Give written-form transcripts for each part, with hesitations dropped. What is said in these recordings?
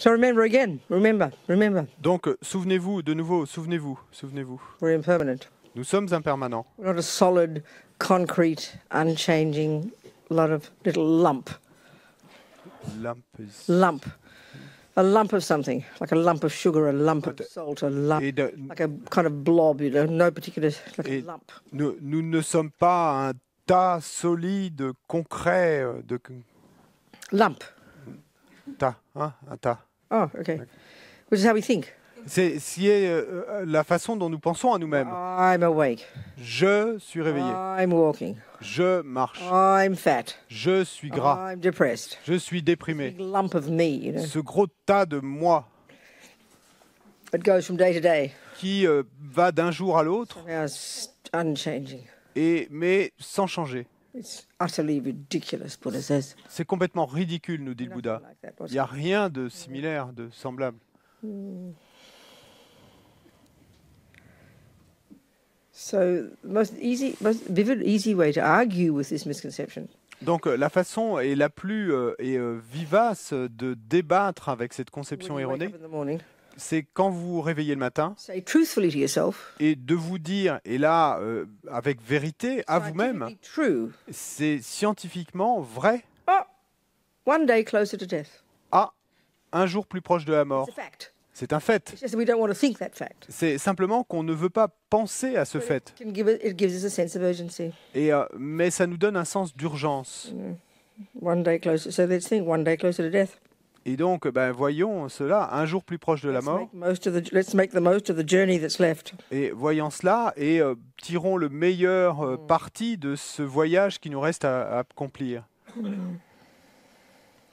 So remember again, remember, Donc, souvenez-vous, de nouveau, souvenez-vous. we're impermanent. Nous sommes impermanents. We're not a solid, concrete, unchanging lot of little lump. Lump. A lump of something, like a lump of sugar, a lump of salt, a lump, like a kind of blob, you know, no particular, like a lump. Nous ne sommes pas un tas solide, concret de... Lump. Tas, hein, un tas. Oh, okay. Which is how we think. C'est la façon dont nous pensons à nous-mêmes. I'm awake. Je suis réveillé. I'm walking. Je marche. I'm fat. Je suis gras. I'm depressed. Je suis déprimé. Big lump of me, you know. Ce gros tas de moi It goes from day to day. qui va d'un jour à l'autre, Somehow it's unchanging. mais sans changer. It's utterly ridiculous, Buddha says. C'est complètement ridicule, nous dit le Bouddha. Like that, Il n'y a rien de similaire, de semblable. So the most vivid, easy way to argue with this misconception Donc la façon est la plus vivace de débattre avec cette conception when you wake erronée, up in the morning, c'est quand vous vous réveillez le matin say truthfully to yourself, et de vous dire, et là avec vérité à vous-même, scientifically true, c'est scientifiquement vrai, one day closer to death. un jour plus proche de la mort. It's a fact. C'est un fait. It's just that we don't want to think that fact. C'est simplement qu'on ne veut pas penser à ce fait. It gives us a sense of urgency. Mais ça nous donne un sens d'urgence. One day closer. So let's think one day closer to death. Et donc, voyons cela, un jour plus proche de la mort. Let's make the most of the journey that's left. Et voyons cela et tirons le meilleur parti de ce voyage qui nous reste à accomplir.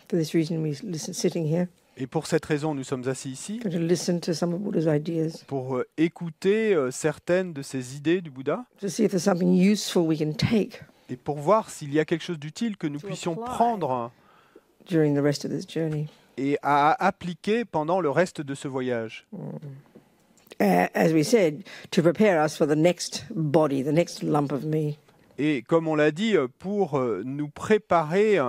For this reason, sitting here. Et pour cette raison, nous sommes assis ici, To listen to some of Buddha's ideas. pour écouter certaines de ces idées du Bouddha, To see if there's something useful we can take et pour voir s'il y a quelque chose d'utile que nous puissions prendre during the rest of this journey. et à appliquer pendant le reste de ce voyage. As we said, to prepare us for the next body, the next lump of me. Et comme on l'a dit, pour nous préparer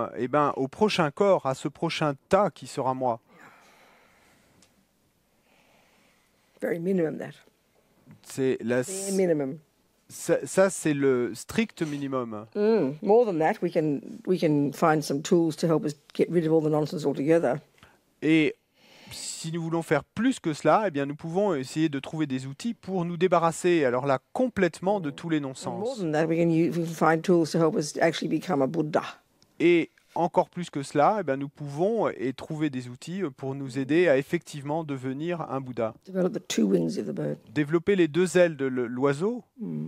au prochain corps, à ce prochain tas qui sera moi. Very minimum, that. C'est la... Bare minimum. Ça, c'est le strict minimum. More than that, we can find some tools to help us get rid of all the nonsense altogether. Et si nous voulons faire plus que cela, eh bien, nous pouvons essayer de trouver des outils pour nous débarrasser, alors là, complètement de tous les More non-sens. than that, we can find tools to help us actually become a Buddha. Et encore plus que cela, eh bien, nous pouvons trouver des outils pour nous aider à effectivement devenir un Bouddha. Develop the two wings of the bird, Développer les deux ailes de l'oiseau,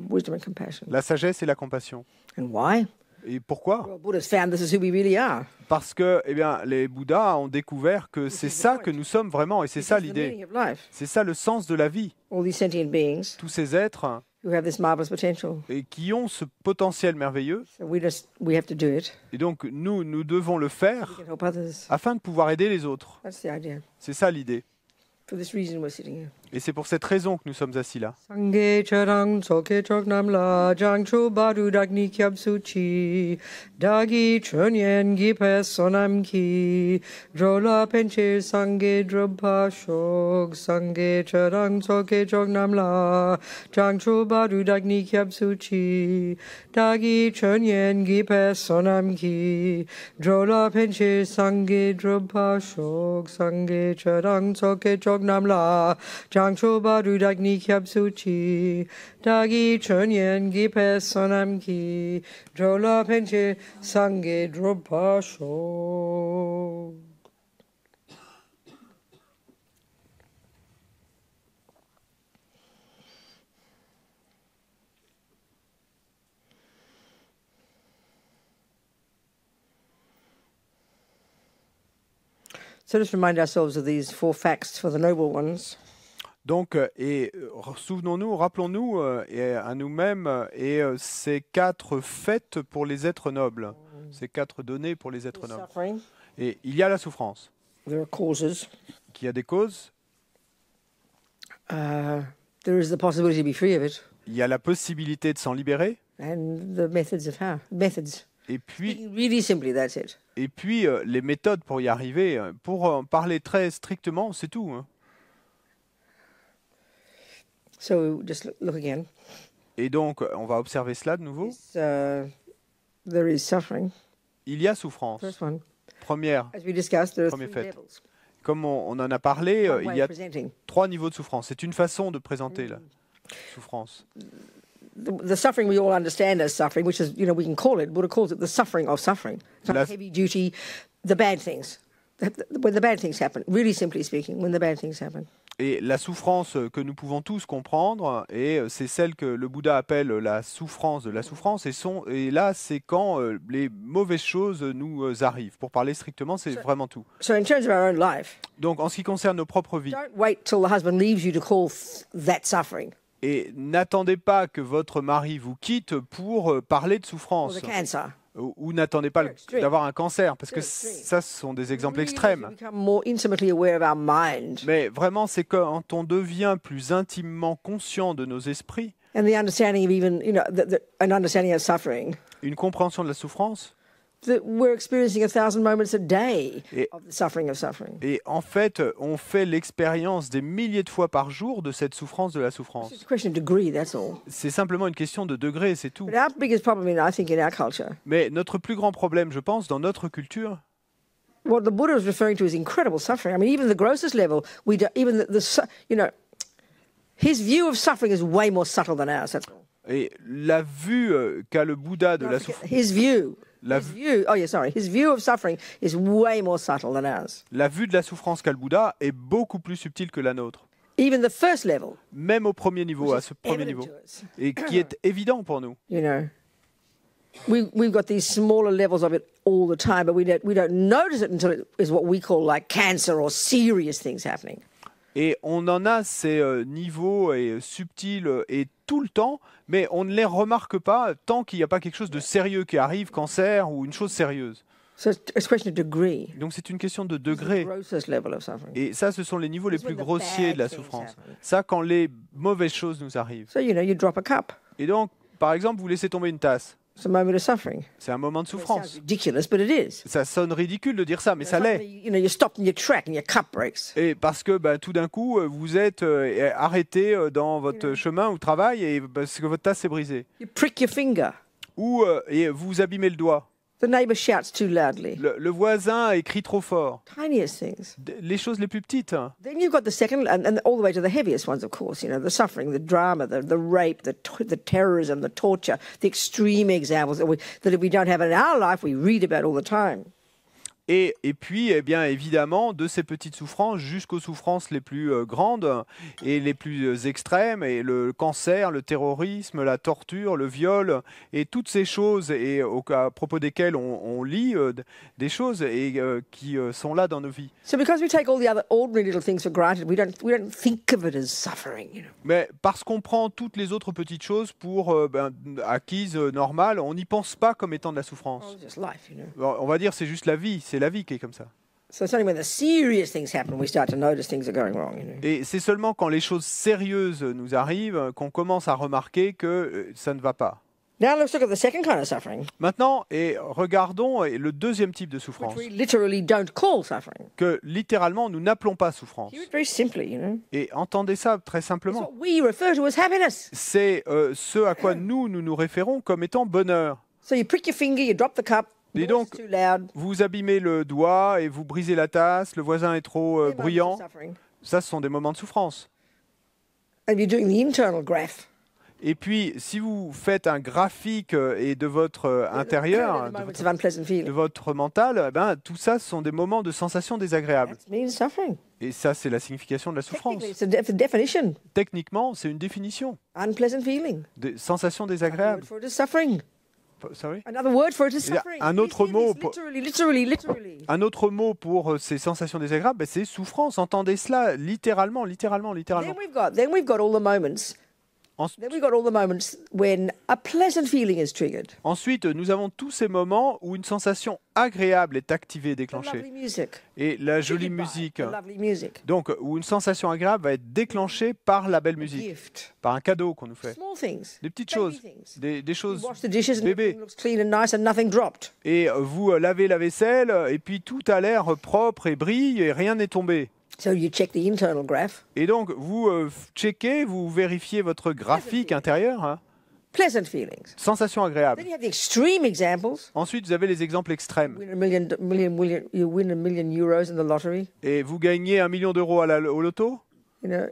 wisdom and compassion. la sagesse et la compassion. And why? Et pourquoi? Well, Buddha's found this is who we really are. Parce que les Bouddhas ont découvert que c'est ça que nous sommes vraiment, et c'est ça This is the meaning l'idée. of life. C'est ça le sens de la vie. All these sentient beings Tous ces êtres who have this marvelous potential. et qui ont ce potentiel merveilleux. So we have to do it. Et donc, nous devons le We faire can help others. afin de pouvoir aider les autres. That's the idea. C'est ça l'idée. For this reason, we're sitting here. Et c'est pour cette raison que nous sommes assis là. Sangye charang soke chognam la jang chu baru dagni kyab suchi dagi chunyen gipe sonam ki drola penche sangye drobha shog sangye charang soke chognam la jang chu baru dagni kyab suchi dagi chunyen gipe sonam ki drola penche sangye drobha shog sangye charang soke chognam la jang chu baru dagni kyab suchi dagi chunyen gipe sonam ki drola penche sangye drobha shog. So let's remind ourselves of these four facts for the noble ones. Donc, souvenons-nous, rappelons-nous à nous-mêmes ces quatre faits pour les êtres nobles, ces quatre données pour les êtres There's nobles. suffering, Et il y a la souffrance, there are causes, qui a des causes, there is the possibility to be free of it, il y a la possibilité de s'en libérer, and the methods of how. Methods. Et puis, Speaking really simply, that's it. les méthodes pour y arriver, pour en parler très strictement, c'est tout, hein. So just look again. Et donc, on va observer cela de nouveau. There is suffering. Il y a souffrance. First one. Première, As we discussed, there are Premier three fait. levels. comme on en a parlé, One il way y a of presenting. 3 niveaux de souffrance. C'est une façon de présenter la souffrance. The suffering we all understand as suffering, which is, we can call it, Buddha calls it the suffering of suffering. It's Las- heavy duty, the bad things. When the bad things happen, really simply speaking, when the bad things happen. Et la souffrance que nous pouvons tous comprendre, et c'est celle que le Bouddha appelle la souffrance de la souffrance, et là, c'est quand les mauvaises choses nous arrivent. Pour parler strictement, c'est vraiment tout. So in terms of our own life, Donc, en ce qui concerne nos propres vies, don't wait till the husband leaves you to call that suffering, et n'attendez pas que votre mari vous quitte pour parler de or souffrance, the cancer. ou n'attendez pas Extreme. d'avoir un cancer, parce que Extreme. ça, ce sont des exemples Really extrêmes. to become more intimately aware of our mind Mais vraiment, c'est quand on devient plus intimement conscient de nos esprits, and the understanding of even, an understanding of suffering, une compréhension de la souffrance, that we're experiencing 1,000 moments a day Et- of the suffering of suffering. et en fait, on fait l'expérience des milliers de fois par jour de cette souffrance de la It's souffrance. just a question of degree, that's all. C'est simplement une question de degré, c'est tout. But our biggest problem, I think, in our culture, Mais notre plus grand problème, je pense, dans notre culture, what the Buddha is referring to is incredible suffering. I mean, even the grossest level, we do, even his view of suffering is way more subtle than ours. That's all. et la vue qu'a le Bouddha de la Don't forget, souffrance, his view of suffering is way more subtle than ours. la vue de la souffrance qu'a le Bouddha est beaucoup plus subtile que la nôtre. Even the first level, Même au premier niveau, à which ce is premier evident niveau, to us. et qui est évident pour nous. We've got these smaller levels of it all the time, but we don't notice it until it is what we call like cancer or serious things happening. Et on en a ces niveaux subtils et tout le temps, mais on ne les remarque pas tant qu'il n'y a pas quelque chose de sérieux qui arrive, cancer ou une chose sérieuse. So it's a question of degree. Donc c'est une question de The degré. grossest level of suffering. Et ça, ce sont les niveaux les It's plus when the grossiers de la bad things souffrance. happen. Ça, quand les mauvaises choses nous arrivent. So you drop a cup. Et donc, par exemple, vous laissez tomber une tasse. It's a moment of suffering. C'est un moment de It sounds souffrance. ridiculous, but it is. Ça sonne ridicule de dire ça, mais ça l'est. Suddenly, you stop in your track and your cup breaks. Et parce que tout d'un coup, vous êtes arrêté dans votre chemin au travail et parce que votre tasse s'est brisée. You prick your finger. Ou et vous abîmez le doigt. The neighbor shouts too loudly. Le voisin écrit trop fort. Tiniest things. Les choses les plus petites, hein. Then you've got the second, and all the way to the heaviest ones, of course. The suffering, the drama, the rape, the terrorism, the torture, the extreme examples that if we don't have in our life, we read about all the time. Et puis, eh bien, évidemment, de ces petites souffrances jusqu'aux souffrances les plus grandes et les plus extrêmes, et le cancer, le terrorisme, la torture, le viol, et toutes ces choses, et à propos desquelles on lit des choses et qui sont là dans nos vies. So because we take all the other ordinary little things for granted, we don't think of it as suffering. Mais parce qu'on prend toutes les autres petites choses pour acquises, normales, on n'y pense pas comme étant de la souffrance. It's just life, On va dire c'est juste la vie, c'est la vie qui est comme ça. So it's only when the serious things happen we start to notice things are going wrong. Et c'est seulement quand les choses sérieuses nous arrivent qu'on commence à remarquer que ça ne va pas. Now let's look at the second kind of suffering, Maintenant, regardons le deuxième type de souffrance, which we literally don't call suffering. que littéralement nous n'appelons pas souffrance. Hear it very simply, Et entendez ça très It's simplement. what we refer to as happiness. C'est ce à quoi nous référons comme étant bonheur. So you prick your finger, you drop the cup, Et voice donc, is too loud. vous abîmez le doigt et vous brisez la tasse, le voisin est trop They're moments of bruyant. suffering. Ça, ce sont des moments de souffrance. And you're doing the internal graph. Et puis, si vous faites un graphique et de votre intérieur, The moments of unpleasant de feeling. votre mental, tout ça, ce sont des moments de sensations désagréables. That means suffering. Et ça, c'est la signification de la souffrance. Technically, it's a definition. Techniquement, c'est une définition. Unpleasant feeling. Des sensations Another désagréables. word for it is suffering. Sorry? Another word for it is Il y a suffering. un autre Please hear mot this, pour- literally. Un autre mot pour ces sensations désagréables, c'est souffrance. Entendez cela littéralement. Then we've got all the moments Then we've got all the moments when a pleasant feeling is triggered. Ensuite, nous avons tous ces moments où une sensation agréable est activée, The déclenchée. lovely music. Et la jolie Triggered by musique. the lovely music. Donc, où une sensation agréable va être déclenchée par la belle A musique, gift. par un cadeau qu'on nous fait. Small things. Des petites Baby choses, things. des You choses wash the dishes and bébés. everything looks clean and nice and nothing dropped. Et vous lavez la vaisselle, et puis tout a l'air propre et brille, et rien n'est tombé. So you check the internal graph. Et donc, vous checkez, vous vérifiez votre graphique intérieur. Hein. Pleasant feelings. Sensation agréable. Then you have the extreme examples. Ensuite, vous avez les exemples extrêmes. You win a million euros in the lottery. Et vous gagnez 1 million d'euros au loto. You know,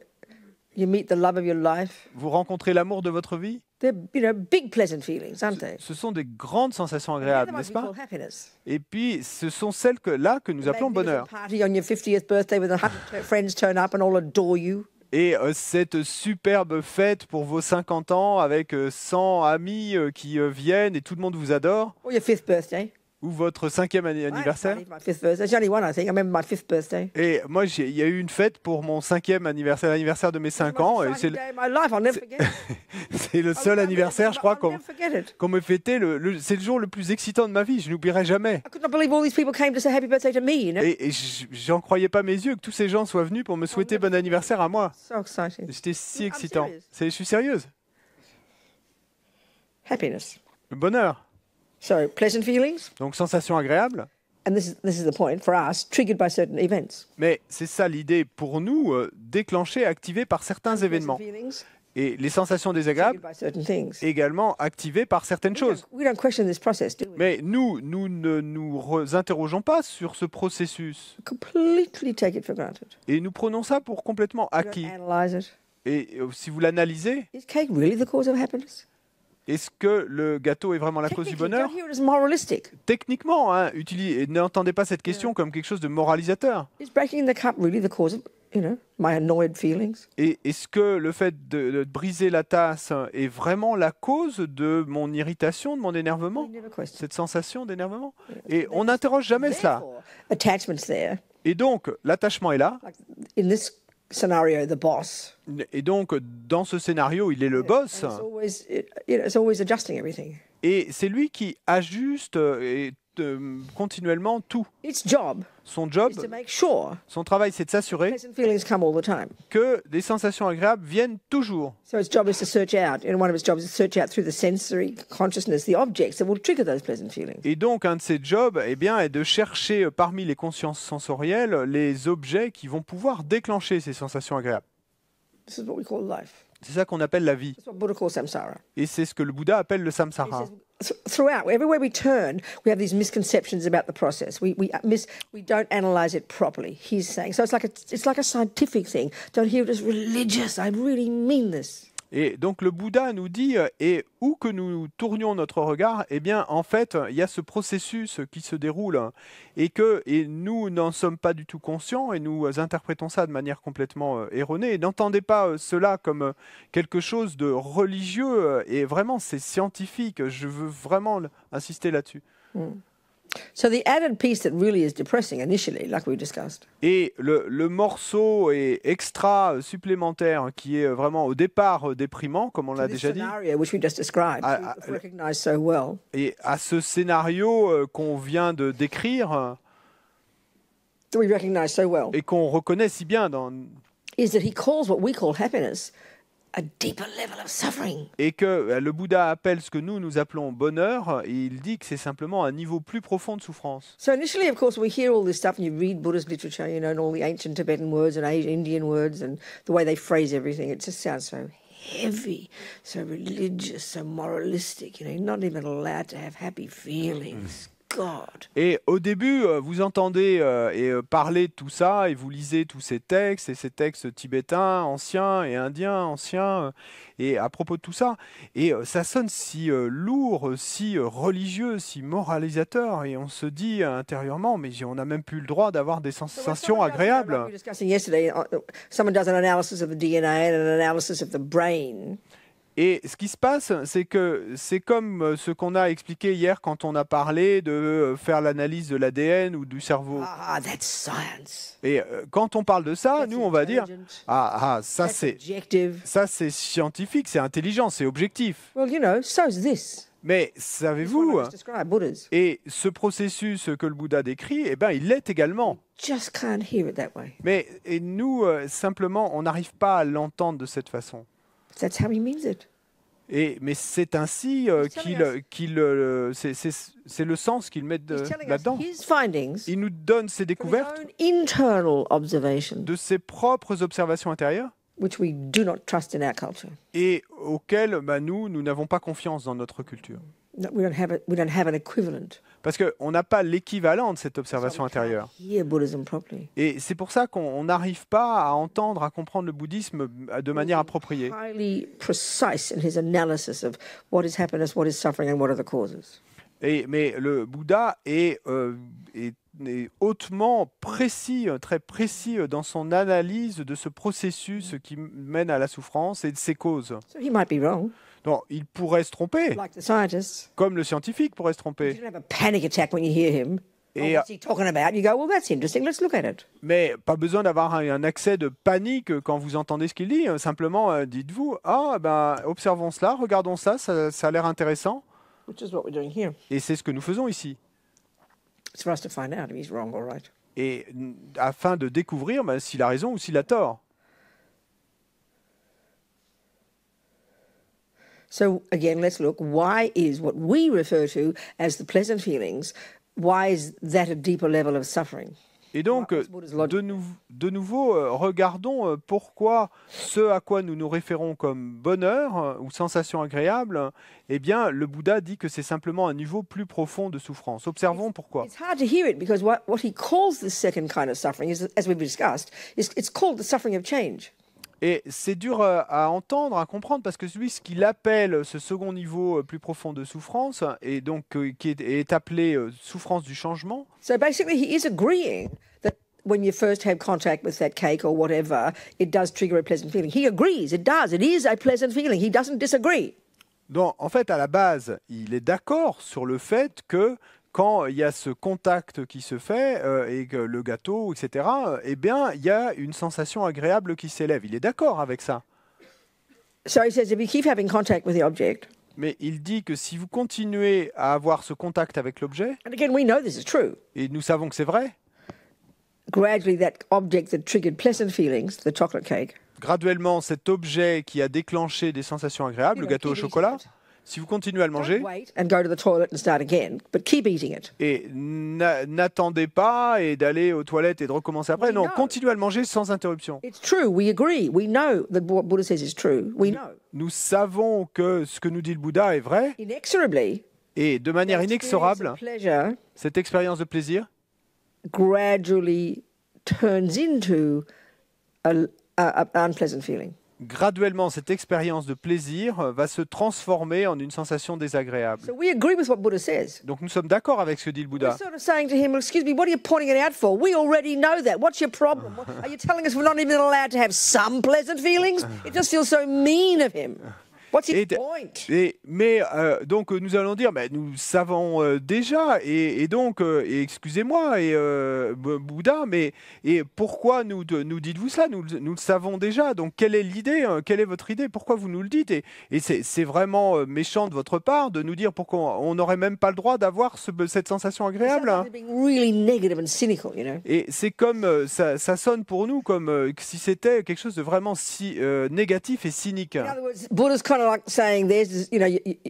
you meet the love of your life. Vous rencontrez l'amour de votre vie. They're, big pleasant feelings, aren't they? Ce sont des grandes sensations They're agréables, the ones n'est-ce we pas? call happiness. Et puis, ce sont celles-là que nous appelons bonheur. Party on your 50th birthday with 100 friends turn up and all adore you. Et cette superbe fête pour vos 50 ans avec 100 amis qui viennent et tout le monde vous adore. Or your 5th birthday. Ou votre 5e anniversaire. My 5th birthday. There's only one, I think. I remember my 5th birthday. Et moi, il y a eu une fête pour mon 5e anniversaire, l'anniversaire de mes 5 ans. Et c'est Day of my life. I'll never forget it. c'est le seul anniversaire, je crois, I'll never forget it. qu'on me fêtait. C'est le jour le plus excitant de ma vie. Je n'oublierai jamais. I could not believe all these people came to say happy birthday to me, you know. Et j'en croyais pas mes yeux que tous ces gens soient venus pour me souhaiter bon anniversaire à moi. So exciting. C'était si I'm excitant. serious. Je suis sérieuse. Happiness. Le bonheur. So pleasant feelings, Donc, sensation agréable. and this is the point for us, triggered by certain events. Mais c'est ça l'idée pour nous, déclenchée, activée par certains Pleasant événements. feelings, Et les sensations triggered désagréables by certain things. également activées par certaines choses. We don't question this process, do we? Mais nous ne nous interrogeons pas sur ce processus. Completely take it for granted. Et nous prenons ça pour complètement We don't acquis. analyze it. Et si vous l'analysez, Is cake really the cause of happiness? est-ce que le gâteau est vraiment la cause du Technically, bonheur? don't hear it as moralistic. Techniquement, hein, n'entendez pas cette question comme quelque chose de moralisateur. Is breaking the cup really the cause of, my annoyed feelings? Et est-ce que le fait de briser la tasse est vraiment la cause de mon irritation, de mon We énervement? never question. Cette sensation d'énervement? Et on n'interroge jamais cela. Therefore, attachment's there. Et donc, l'attachement est là. Like in this scenario, the boss. Et donc, dans ce scénario, il est le boss. And it's always adjusting everything. Et c'est lui qui ajuste continuellement tout. Its job Son job, is to make sure son travail, c'est de s'assurer pleasant feelings come all the time. que des sensations agréables viennent toujours. So its job is to search out, one of its jobs is to search out through the sensory consciousness the objects that will trigger those pleasant feelings. Et donc, un de ses jobs est de chercher parmi les consciences sensorielles les objets qui vont pouvoir déclencher ces sensations agréables. This is what we call life. C'est ça qu'on appelle la vie. That's what Buddha calls samsara. Et c'est ce que le Bouddha appelle le He samsara. says, throughout, everywhere we turn, we have these misconceptions about the process. We don't analyze it properly. He's saying so. It's like a scientific thing. Don't hear it as religious. I really mean this. Et donc le Bouddha nous dit, et où que nous tournions notre regard, eh bien en fait, il y a ce processus qui se déroule et nous n'en sommes pas du tout conscients et nous interprétons ça de manière complètement erronée. Et n'entendez pas cela comme quelque chose de religieux et vraiment c'est scientifique. Je veux vraiment insister là-dessus. So the added piece that really is depressing initially, like we discussed, Et le morceau extra supplémentaire qui est vraiment au départ déprimant, comme on l'a this déjà dit, scenario which we just described, we recognize so well, et à ce scénario qu'on vient de décrire that we recognize so well, et qu'on reconnaît si bien is that he calls what we call happiness a deeper level of suffering. et que le Bouddha appelle ce que nous appelons bonheur, et il dit que c'est simplement un niveau plus profond de souffrance. So initially, of course, we hear all this stuff and you read Buddhist literature, and all the ancient Tibetan words and Indian words and the way they phrase everything. It just sounds so heavy, so religious, so moralistic. You're not even allowed to have happy feelings. God. Et au début, vous entendez parler de tout ça, et vous lisez tous ces textes, et ces textes tibétains, anciens et indiens, anciens, et à propos de tout ça, et ça sonne si lourd, si religieux, si moralisateur, et on se dit intérieurement, mais on n'a même plus le droit d'avoir des sensations agréables. Like we were discussing yesterday, someone does an analysis of the DNA and an analysis of the brain. Et ce qui se passe, c'est que c'est comme ce qu'on a expliqué hier quand on a parlé de faire l'analyse de l'ADN ou du cerveau. Ah, that's science. Et quand on parle de ça, That's nous, on va dire, intelligent. ça That's c'est objective. scientifique, c'est intelligent, c'est objectif. Well, you know, so's this. Mais This is what I savez-vous, just described, Buddhas. et ce processus que le Bouddha décrit, eh ben, il l'est également. Just can't hear it that way. Mais et nous, simplement, on n'arrive pas à l'entendre de cette façon. That's how he means it. Mais c'est ainsi c'est le sens qu'il met He's telling us là-dedans. his findings Il nous donne ses from his découvertes own internal observation, de ses propres observations intérieures which we do not trust in our culture. et auxquelles nous n'avons pas confiance dans notre culture. No, we don't have an equivalent. Parce qu'on n'a pas l'équivalent de cette So observation we can't intérieure. hear Buddhism properly. Et c'est pour ça qu'on n'arrive pas à entendre, à comprendre le bouddhisme de manière appropriée. Highly precise in his analysis of what is happiness, what is suffering, and what are the causes. Mais le Bouddha est hautement précis, très précis dans son analyse de ce processus qui mène à la souffrance et de ses causes. So he might be wrong, Donc, il pourrait se tromper, like the scientists. comme le scientifique pourrait se You tromper. don't have a panic attack when you hear him. Oh, Et, what's he talking about? You go, well, that's interesting. Let's look at it. mais pas besoin d'avoir un accès de panique quand vous entendez ce qu'il dit. Simplement, dites-vous, observons cela, regardons ça, ça a l'air intéressant. Which is what we're doing here. Et c'est ce que nous faisons ici. It's for us to find out if he's wrong or right. Et afin de découvrir s'il a raison ou s'il a tort. So again, let's look. Why is what we refer to as the pleasant feelings, why is that a deeper level of suffering? Et donc, de nouveau, regardons pourquoi ce à quoi nous nous référons comme bonheur ou sensation agréable, eh bien, le Bouddha dit que c'est simplement un niveau plus profond de souffrance. Observons pourquoi. It's hard to hear it because what he calls the second kind of suffering is, as we've discussed, it's called the suffering of change. Et c'est dur à entendre, à comprendre, parce que lui, ce qu'il appelle ce second niveau plus profond de souffrance, et donc qui est appelé souffrance du changement, So basically, he is agreeing that when you first have contact with that cake or whatever, it does trigger a pleasant feeling. He agrees, it does. It is a pleasant feeling. He doesn't disagree. donc, en fait, à la base, il est d'accord sur le fait que quand il y a ce contact qui se fait et que le gâteau, etc., eh bien, il y a une sensation agréable qui s'élève. Il est d'accord avec ça. So he says if you keep having contact with the object, Mais il dit que si vous continuez à avoir ce contact avec l'objet, and again, we know this is true, et nous savons que c'est vrai, gradually that object that triggered pleasant feelings, the chocolate cake, graduellement, cet objet qui a déclenché des sensations agréables, le gâteau au chocolat, si vous continuez à le manger, don't wait and go to the toilet and start again, but keep eating it. et n'attendez pas et d'aller aux toilettes et de recommencer après. Non, continuez à le manger sans interruption. It's true. We agree. We know that what Buddha says is true. We know. Nous savons que ce que nous dit le Bouddha est vrai, Inexorably, et de manière that experience inexorable, of pleasure cette expérience de plaisir gradually turns into an unpleasant feeling. graduellement, cette expérience de plaisir va se transformer en une sensation désagréable. So we agree with what Buddha says. Donc nous sommes d'accord avec ce que dit le We're Bouddha. sort of saying to him, excuse me, what are you pointing it out for? We already know that. What's your problem? Are you telling us we're not even allowed to have some pleasant feelings? It just feels so mean of him. What's his point? Mais donc nous allons dire, nous savons déjà, et donc, excusez-moi, Bouddha, et pourquoi nous dites-vous ça? Nous le savons déjà, donc quelle est l'idée? Quelle est votre idée? Pourquoi vous nous le dites? Et c'est vraiment méchant de votre part de nous dire pourquoi on n'aurait même pas le droit d'avoir cette sensation agréable. It sounds like they're being really negative and cynical, you know. Et c'est comme, ça sonne pour nous comme si c'était quelque chose de vraiment négatif et cynique. In other words, Buddha's kind of like saying, "There's, you know,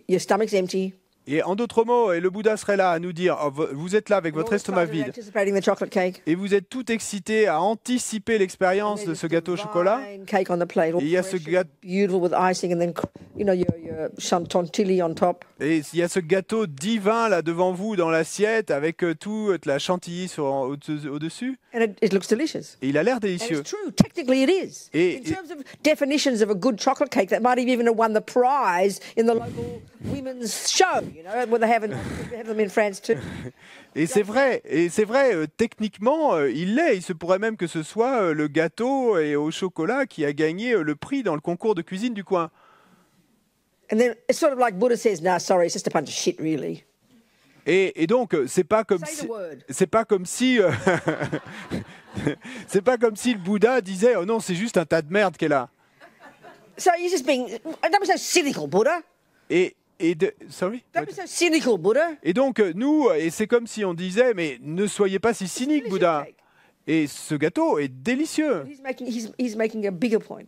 your stomach's empty. Et en d'autres mots, et le Bouddha serait là à nous dire, vous êtes là avec votre estomac vide, Anticipating the chocolate cake. et vous êtes tout excité à anticiper l'expérience de ce gâteau au chocolat. Divine cake on the plate, all Et il y a ce fresh and beautiful with icing, and then you know your chantilly on top. Et il y a ce gâteau divin là devant vous dans l'assiette avec toute la chantilly au-dessus. And it looks delicious. Et il a l'air And délicieux. it's true. Technically, it is. In terms of definitions of a good chocolate cake, that might have even won the prize in the local women's show. You know, where they have them in France too. Et c'est vrai, techniquement, il l'est. Il se pourrait même que ce soit le gâteau et au chocolat qui a gagné le prix dans le concours de cuisine du coin. And then it's sort of like Buddha says, "No, sorry, it's just a bunch of shit, really." Et donc, c'est pas comme Say si, the word. c'est pas comme si, c'est pas comme si le Bouddha disait, oh non, c'est juste un tas de merde qu'elle a. So you're just being. Don't be so cynical, Buddha. Sorry. Don't be so cynical, Buddha. Et donc, nous, et c'est comme si on disait, mais ne soyez pas si cynique, Bouddha. Et ce gâteau est délicieux. He's making a bigger point,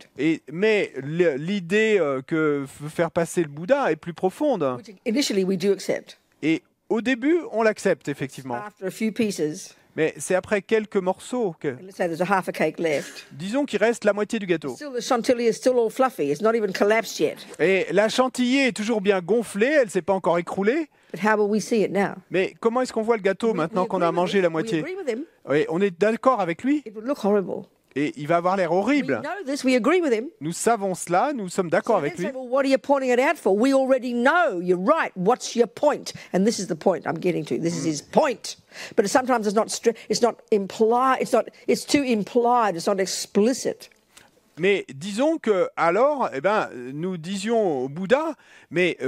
Mais l'idée que veut faire passer le Bouddha est plus profonde. which initially we do accept. Et au début, on l'accepte, effectivement. After a few pieces, Mais c'est après quelques morceaux que, and let's say there's a half a cake left. disons qu'il reste la moitié du gâteau. Still, the chantilly is still all fluffy. It's not even collapsed yet. Et la chantilly est toujours bien gonflée, elle ne s'est pas encore écroulée. But how will we see it now? Mais comment est-ce qu'on voit le gâteau maintenant We qu'on agree a with mangé him. la We moitié? agree with him. Oui, on est d'accord avec lui It would look horrible. et il va avoir l'air We horrible. know this. We agree with him. Nous savons cela, nous sommes d'accord So avec then lui. say, well, what are you pointing it out for? We already know. You're right. What's your point? And this is the point I'm getting to. This is his point. But sometimes it's not. It's not implied. It's not. It's too implied. It's not explicit. Mais disons que alors, eh ben, nous disions au Bouddha, mais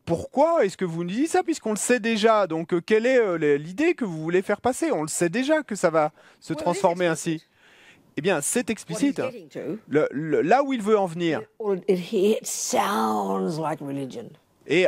pourquoi est-ce que vous nous dites ça puisqu'on le sait déjà? Donc quelle est l'idée que vous voulez faire passer? On le sait déjà que ça va se transformer ainsi. Eh bien, c'est What he's explicite. getting to. Là où il veut en venir. It sounds like religion.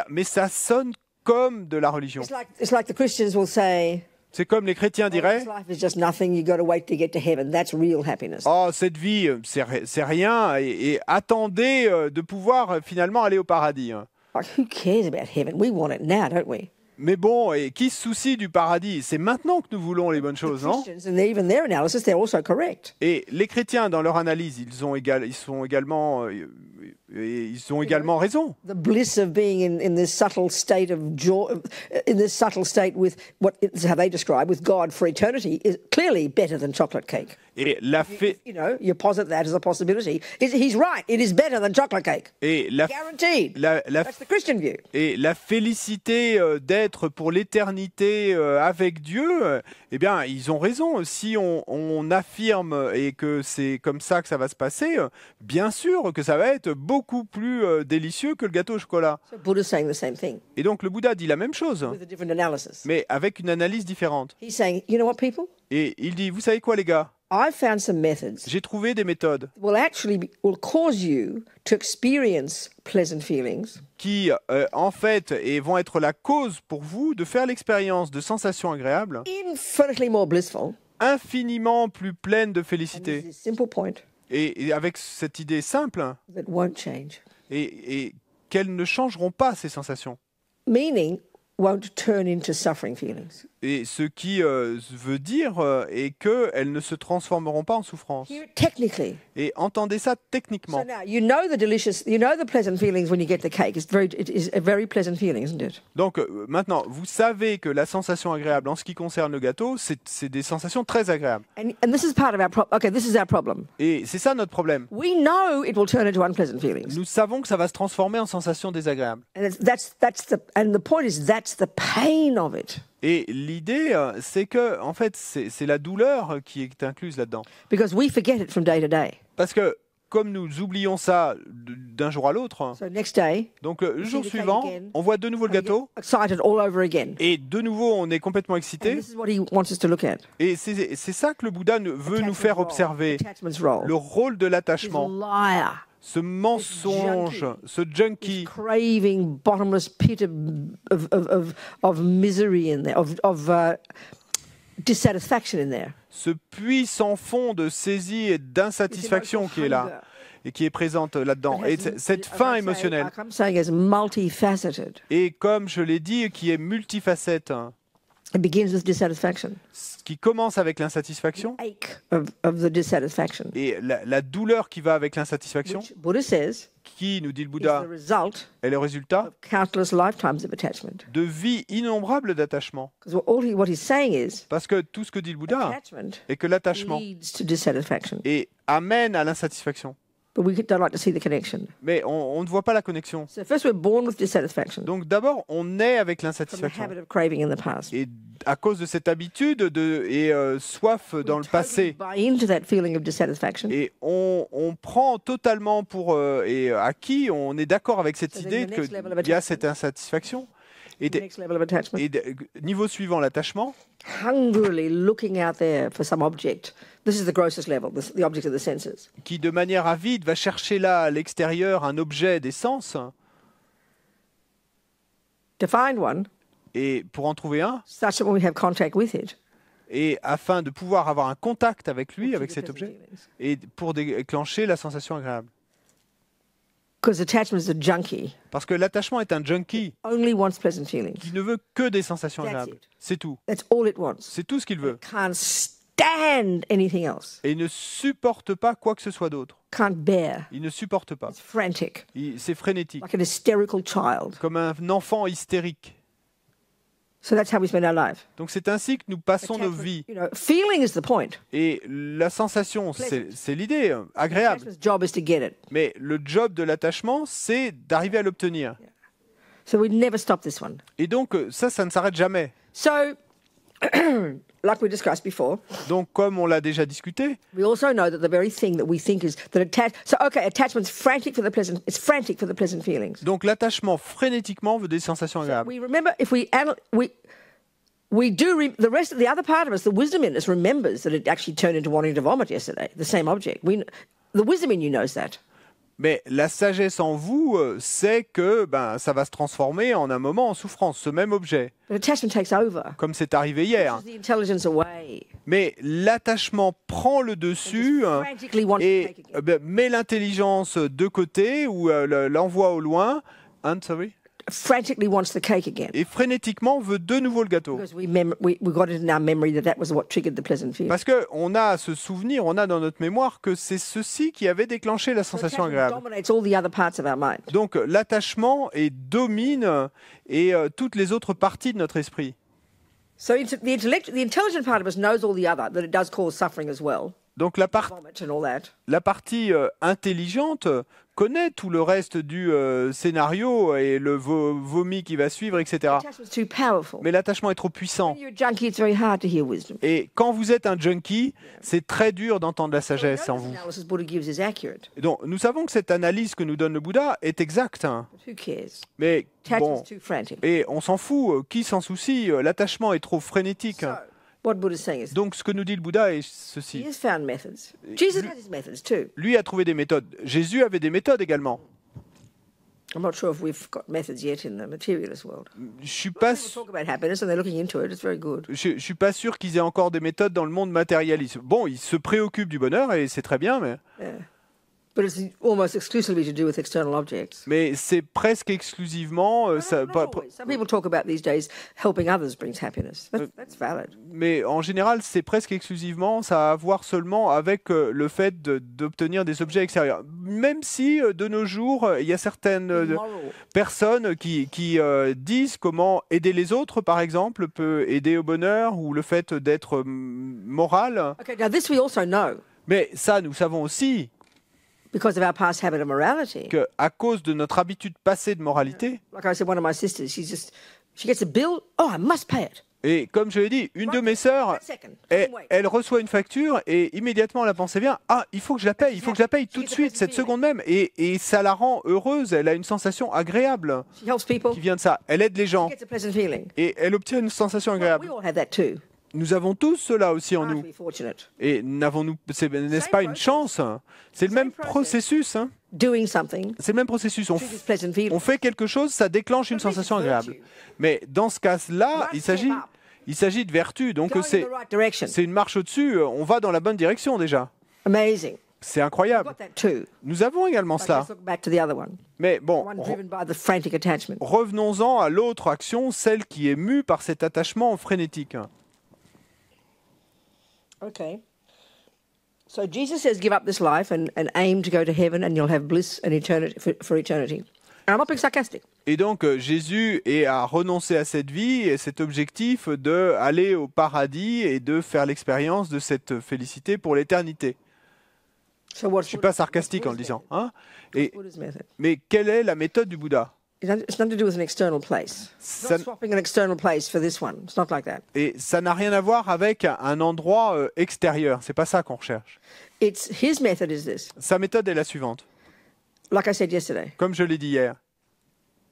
Mais ça sonne comme de la religion. It's like the Christians will say. C'est comme les chrétiens diraient, This life is just nothing. You got to wait to get to heaven. That's real happiness. oh, cette vie, c'est rien, et attendez de pouvoir finalement aller au paradis. Like, who cares about heaven? We want it now, don't we? Mais bon, et qui se soucie du paradis? C'est maintenant que nous voulons les bonnes choses, non? Christians, and even their analysis, they're also correct. Et les chrétiens, dans leur analyse, ils ont également raison. The bliss of being in this subtle state of joy, in this subtle state with what is how they describe with God for eternity, is clearly better than chocolate cake. Et la, You know, you posit that as a possibility. He's right. It is better than chocolate cake. Guaranteed. That's the Christian view. Et la félicité d'être pour l'éternité avec Dieu, eh bien, ils ont raison. Si on affirme et que c'est comme ça que ça va se passer, bien sûr que ça va être beaucoup plus délicieux que le gâteau au chocolat. So Buddha's saying the same thing Et donc le Bouddha dit la même chose, with a different analysis. mais avec une analyse différente. He's saying, you know what, people? Et il dit, vous savez quoi les gars? I've found some methods J'ai trouvé des méthodes will cause you to experience pleasant feelings qui, en fait, vont être la cause pour vous de faire l'expérience de sensations agréables, infinitely more blissful. infiniment plus pleines de And félicité. there's this simple point Et avec cette idée simple, that won't change. et qu'elles ne changeront pas ces sensations. Meaning won't turn into suffering feelings. Et ce qui veut dire est qu'elles ne se transformeront pas en souffrance. Hear it technically. Et entendez ça So techniquement. now you know the pleasant feelings when you get the cake. It is a very pleasant feeling, isn't it? Donc maintenant, vous savez que la sensation agréable en ce qui concerne le gâteau, c'est des sensations très agréables. And this is part of our problem. Okay, this is our problem. Et c'est ça notre problème. We know it will turn into unpleasant feelings. Nous savons que ça va se transformer en sensations désagréables. And the point is that's the pain of it. Et l'idée, c'est que, en fait, c'est la douleur qui est incluse là-dedans. Because we forget it from day to day. Parce que, comme nous oublions ça d'un jour à l'autre, So next day, donc le jour the cake suivant, again. on voit de nouveau le gâteau, excited all over again. et de nouveau, on est complètement And excité. this is what he wants us to look at. Et c'est ça que le Bouddha veut nous faire observer. Attachment's role. Le rôle de He's a l'attachement, liar. ce mensonge, ce junkie, Craving bottomless pit of misery in there, of dissatisfaction in there. ce puits sans fond de saisie et d'insatisfaction qui est là, et qui est présente là-dedans. Et cette faim émotionnelle. Like I'm saying, is multifaceted. Et comme je l'ai dit, qui est multifacette, It begins with dissatisfaction, qui commence avec l'insatisfaction, ache of the dissatisfaction, et la douleur qui va avec l'insatisfaction, which Buddha says qui, nous dit le is Bouddha, the result est le résultat of countless lifetimes of attachment. de vies innombrables d'attachement. Because what he's saying is Parce que tout ce que dit le Bouddha attachment est que l'attachement leads to dissatisfaction. amène à l'insatisfaction. but we don't like to see the connection. Mais on ne voit pas la connexion. So first we're born with dissatisfaction Donc d'abord, on naît avec from the l'insatisfaction. habit of craving in the past. Et à cause de cette habitude et soif dans le passé, Buy into that feeling of dissatisfaction. et on prend totalement et acquis, on est d'accord avec cette So then idée the next level of qu'il y a cette insatisfaction. Et, The next level of attachment. niveau suivant, l'attachement, Hungrily looking out there for some object. This is the grossest level, the object of the senses. qui de manière avide va chercher là à l'extérieur un objet des sens, To find one, et pour en trouver un, such that when we have contact with it, et afin de pouvoir avoir un contact avec lui, we'll avec trigger cet pleasant objet, feelings. et pour déclencher la sensation agréable. Because attachment is a junkie, Parce que l'attachement est un junkie only wants pleasant feelings. qui ne veut que des sensations That's agréables. it. C'est tout. That's all it wants. C'est tout ce qu'il veut. Can't stand anything else. Et il ne supporte pas quoi que ce soit d'autre. Can't bear. Il ne supporte pas. It's frantic, C'est frénétique. like an hysterical child. Comme un enfant hystérique. So that's how we spend our life. Donc c'est ainsi que nous passons nos Attachment, vies. feeling is the point. Et la sensation, c'est l'idée, agréable. Attachment's job is to get it. Mais le job de l'attachement, c'est d'arriver à l'obtenir. So we never stop this one. Et donc ça ne s'arrête jamais. So, like we discussed before, Donc comme on l'a déjà discuté, we also know that the very thing that we think is that attachment's frantic for the pleasant. It's frantic for the pleasant feelings. donc l'attachement frénétiquement veut des sensations agréables. We remember if the rest of the other part of us, the wisdom in us, remembers that it actually turned into wanting to vomit yesterday. The same object. The wisdom in you knows that. Mais la sagesse en vous sait que ça va se transformer en un moment en souffrance, ce même objet, But attachment takes over. comme c'est arrivé hier. Pushes the intelligence away. Mais l'attachement prend le dessus Frantically wants to et take again. met l'intelligence de côté ou l'envoie au loin, sorry, Frantically wants the cake again. et frénétiquement veut de nouveau le gâteau. Because we got it in our memory that was what triggered the pleasant feeling. Parce qu'on a ce souvenir, on a dans notre mémoire que c'est ceci qui avait déclenché la sensation Attachment agréable. dominates all the other parts of our mind. Donc l'attachement domine toutes les autres parties de notre esprit. So the intelligent part of us knows all the other, that it does cause suffering as well, Donc vomit and all that. la partie intelligente connaît tout le reste du scénario et le vomi qui va suivre, etc. Attachment's too powerful. Mais l'attachement est trop puissant. When you're a junkie, it's very hard to hear wisdom. Et quand vous êtes un junkie, c'est très dur d'entendre la So sagesse en the vous. analysis Buddha gives is accurate. Et donc, nous savons que cette analyse que nous donne le Bouddha est exacte. Hein. But who cares? Mais bon, Attachment's too frantic. et on s'en fout, qui s'en soucie, l'attachement est trop frénétique. So, what Buddha's saying is, Donc ce que nous dit le Bouddha est he ceci. has found methods. Jesus has his methods too. Lui a trouvé des méthodes. Jésus avait des méthodes également. I'm not sure if we've got methods yet in the materialist world. Je suis pas, People talk about happiness and they're looking into it. It's very good. je suis pas sûr qu'ils aient encore des méthodes dans le monde matérialiste. Bon, ils se préoccupent du bonheur et c'est très bien, But it's almost exclusively to do with external objects. mais c'est presque exclusivement. Not always. Some people talk about these days helping others brings happiness. That's valid. Mais en général, c'est presque exclusivement, ça a à voir seulement avec le fait d'obtenir des objets extérieurs. Même si, de nos jours, il y a certaines Moral. personnes qui disent comment aider les autres, par exemple, peut aider au bonheur, ou le fait d'être moral. Okay, now this we also know Mais ça, nous savons aussi because of our past habit of morality. qu'à cause de notre habitude passée de moralité, Like I said, one of my sisters, she gets a bill. Oh, I must pay it. et comme je l'ai dit, une de mes sœurs, That second. Doesn't wait. elle reçoit une facture et immédiatement la pensée vient, ah, il faut que je la paye, il faut que je la paye tout de suite, cette seconde même. Et ça la rend heureuse, elle a une sensation agréable She helps people. qui vient de ça. Elle aide les gens She gets a pleasant feeling. et elle obtient une sensation We agréable. all have that too. Nous avons tous cela aussi en Aren't nous. we fortunate? Et n'est-ce pas une chance? C'est le même processus. Hein. Doing something C'est le même processus. triggers pleasant feeling. On fait quelque chose, ça déclenche une sensation agréable. Mais dans ce cas-là, il s'agit de vertu. Donc Going in the right direction. c'est une marche au-dessus. On va dans la bonne direction déjà. Amazing. C'est We've incroyable. got that too. Nous avons également But cela. let's look back to the other one. Mais bon, One driven by the frantic attachment. revenons-en à l'autre action, celle qui est mue par cet attachement frénétique. Okay. So Jesus says, give up this life and aim to go to heaven, and you'll have bliss and eternity for eternity. And I'm not being sarcastic. Et donc Jésus a renoncé à cette vie et cet objectif d'aller au paradis et de faire l'expérience de cette félicité pour l'éternité. So what's Je suis pas Buddha's- sarcastique what's en le Buddha's disant. method? Hein. Et, Buddha's method. mais quelle est la méthode du Bouddha? It's nothing to do with an external place. It's Ça- not swapping an external place for this one. It's not like that. Et ça n'a rien à voir avec un endroit extérieur. C'est pas ça qu'on recherche. It's his method is this. Sa méthode est la suivante. Like I said yesterday. Comme je l'ai dit hier.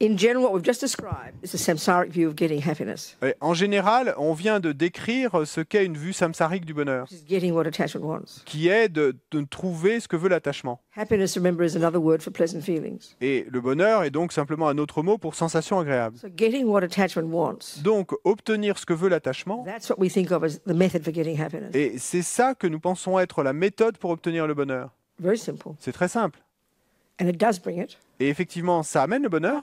In general, what we've just described is a samsaric view of getting happiness. Et en général, on vient de décrire ce qu'est une vue samsarique du bonheur, Which is getting what attachment wants. qui est de trouver ce que veut l'attachement. Happiness, remember, is another word for pleasant feelings. Et le bonheur est donc simplement un autre mot pour sensation agréable. So getting what attachment wants, Donc, obtenir ce que veut l'attachement, that's what we think of as the method for getting happiness. et c'est ça que nous pensons être la méthode pour obtenir le bonheur. Very simple. C'est très simple. And it does bring it. Et effectivement, ça amène le bonheur,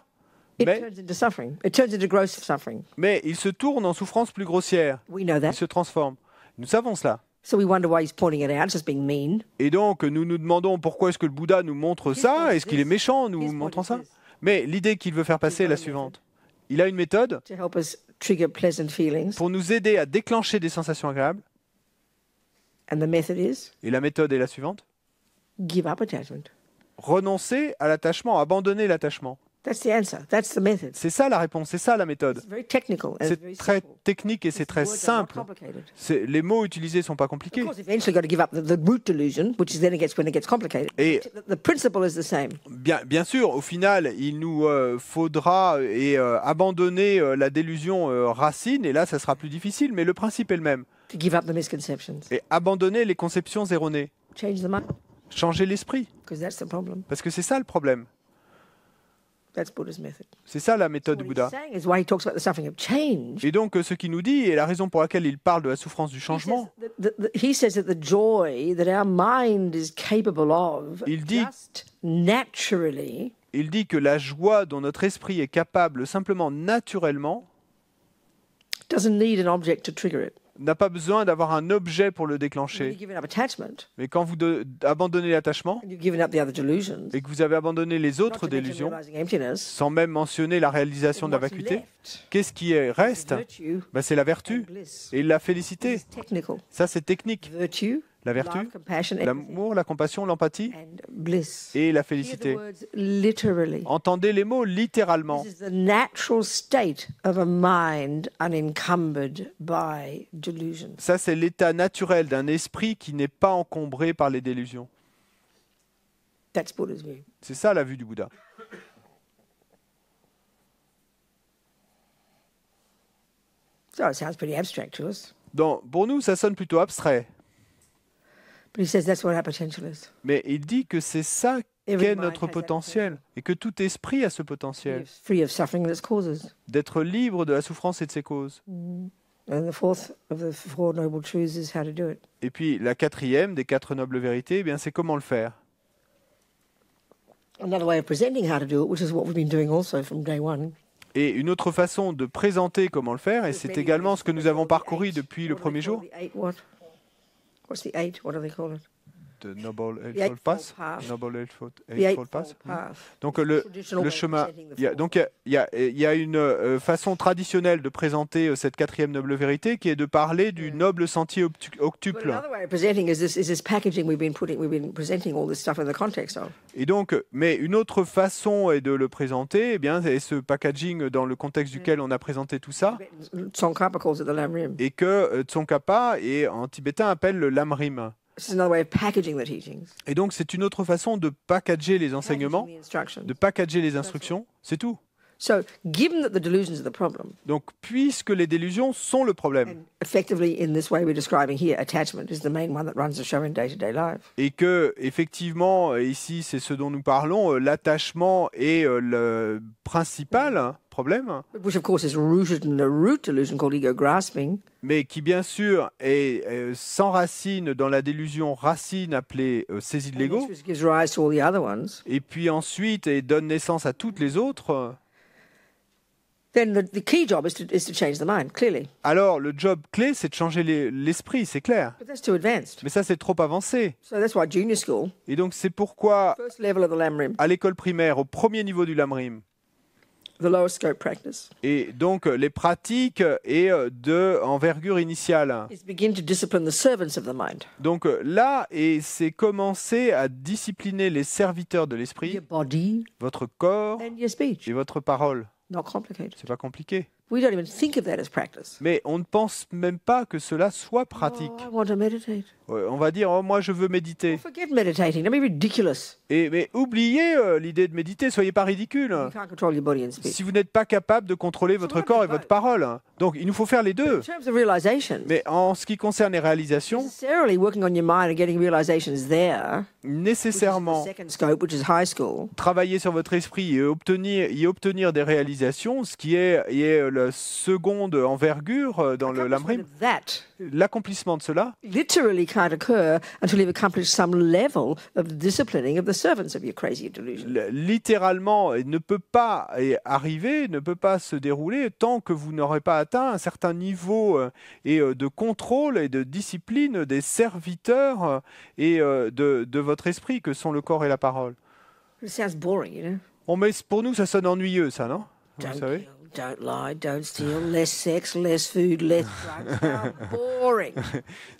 It mais, turns into suffering. It turns into gross suffering. mais il se tourne en souffrance plus grossière. We know Il that. se transforme. Nous savons cela. So we wonder why he's pointing it out, just being mean. Et donc, nous nous demandons pourquoi est-ce que le Bouddha nous montre ça? Est-ce qu'il est méchant en nous montrant ça? Mais l'idée qu'il veut faire passer est la suivante. Il a une méthode To help us trigger pleasant feelings. pour nous aider à déclencher des sensations agréables. And the method is Et la méthode est la suivante. give up attachment. Renoncer à l'attachement, abandonner l'attachement. That's the answer. That's the method. C'est ça la réponse, c'est ça la méthode. It's very technical and it's very C'est très simple. technique et c'est These très words are not simple. complicated. Les mots utilisés sont pas compliqués. Of course, eventually you've got to give up the root delusion, which is then it gets when it gets complicated. Et The principle is the same. bien sûr, au final, il nous faudra abandonner la délusion racine, et là, ça sera plus difficile, mais le principe est le même. To give up the misconceptions. Et abandonner les conceptions erronées, Change the mind, changer l'esprit, because that's the problem. parce que c'est ça le problème. That's Buddha's method. C'est ça la méthode What du he's Bouddha. saying is why he talks about the suffering of change. Et donc, ce qu'il nous dit, et la raison pour laquelle il parle de la souffrance du changement, He says that the joy that our mind is capable of Il dit- just naturally il dit que la joie dont notre esprit est capable simplement naturellement doesn't need an object to trigger it. n'a pas besoin d'avoir un objet pour le When déclencher. you've given up attachment Mais quand vous abandonnez l'attachement and you've given up the other delusions, et que vous avez abandonné les not autres to mention délusions, realizing emptiness, sans même mentionner la réalisation de la what's vacuité, left qu'est-ce qui reste? virtue C'est la and vertu bliss. et la This félicité. is technical. Ça, c'est technique. Virtue, La vertu, love, compassion, empathy, l'amour, la compassion, l'empathie and bliss. et la Hear the félicité. words literally. Entendez les mots littéralement. This is the natural state of a mind unencumbered by delusions. Ça, c'est l'état naturel d'un esprit qui n'est pas encombré par les délusions. That's Buddha's view. C'est ça la vue du Bouddha. So it sounds pretty abstract to us. Donc, pour nous, ça sonne plutôt abstrait. But he says that's what our potential is. Mais il dit que c'est ça Every qu'est mind notre has that potentiel et que tout esprit a ce Free potentiel of- Free of suffering and its causes. d'être libre de la souffrance et de ses causes. And the fourth of the Four Noble Truths is how to do it. Et puis la quatrième des quatre nobles vérités, eh bien, c'est comment le faire. Another way of presenting how to do it, which is what we've been doing also from day one. Et une autre façon de présenter comment le faire, et c'est également ce que nous avons parcouru depuis le premier jour, The eight what? What's the eight? What do they call it? de Noble The Eightfold Path. Eightfold Path. Noble The Eightfold Path. Eightfold Path. Donc Traditional le way of chemin, presenting the il y a, four. donc il y a une façon traditionnelle de présenter cette quatrième noble vérité qui est de parler du noble sentier But octuple. another way of presenting is this packaging we've been presenting all this stuff in the context of. Et donc, mais une autre façon est de le présenter, eh bien, c'est ce packaging dans le contexte duquel on a présenté tout ça, Tsongkhapa calls it the Lamrim. et que Tsongkhapa et en tibétain appelle le lamrim. This is another way of packaging the teachings. Et donc, c'est une autre façon de packager les enseignements, Packaging the instructions. de packager les instructions, c'est tout. So, given that the delusions are the problem, Donc, puisque les délusions sont le problème, and effectively in this way we're describing here, attachment is the main one that runs the show in day-to-day life. et que, effectivement, ici, c'est ce dont nous parlons, l'attachement est le principal problème, Which of course is rooted in a root delusion called ego grasping, mais qui, bien sûr, est s'enracine dans la délusion racine appelée saisie de and l'ego, which gives rise to all the other ones. et puis ensuite et donne naissance à toutes les autres. Then the key job is to change the mind, clearly. Alors, le job clé, c'est de changer l'esprit, c'est clair. But that's too advanced. Mais ça, c'est trop avancé. So that's why junior school, Et donc, c'est pourquoi, first level of the Lamrim, à l'école primaire, au premier niveau du Lamrim, the lower scope practice Et donc, les pratiques et de envergure initiale. is begin to discipline the servants of the mind. Donc là, et c'est commencer à discipliner les serviteurs de l'esprit, Your body votre corps and your speech. et votre parole. Not complicated. C'est pas compliqué. We don't even think of that as practice. Mais on ne pense même pas que cela soit pratique. Oh, I want to meditate. On va dire, oh, moi je veux méditer. Forget meditating. Don't be ridiculous. Mais oubliez l'idée de méditer, soyez pas ridicule. You can't control your body and speech. Si vous n'êtes pas capable de contrôler votre corps et votre parole. Donc il nous faut faire les deux. In terms of realization, Mais en ce qui concerne les réalisations, necessarily working on your mind and getting realizations there, which is the nécessairement second scope, which is high school, travailler sur votre esprit et obtenir des réalisations, ce qui est la seconde envergure dans accomplishment l'AMRIM, of that l'accomplissement de cela literally can't occur until you've accomplished some level of disciplining of the servants of your crazy delusion. littéralement ne peut pas arriver, ne peut pas se dérouler tant que vous n'aurez pas atteint un certain niveau de contrôle et de discipline des serviteurs et de votre esprit que sont le corps et la parole. It sounds boring, you know. Oh, mais pour nous, ça sonne ennuyeux, ça, non? Vous Don't savez? kill, don't lie, don't steal, less sex, less food, less drugs. How boring.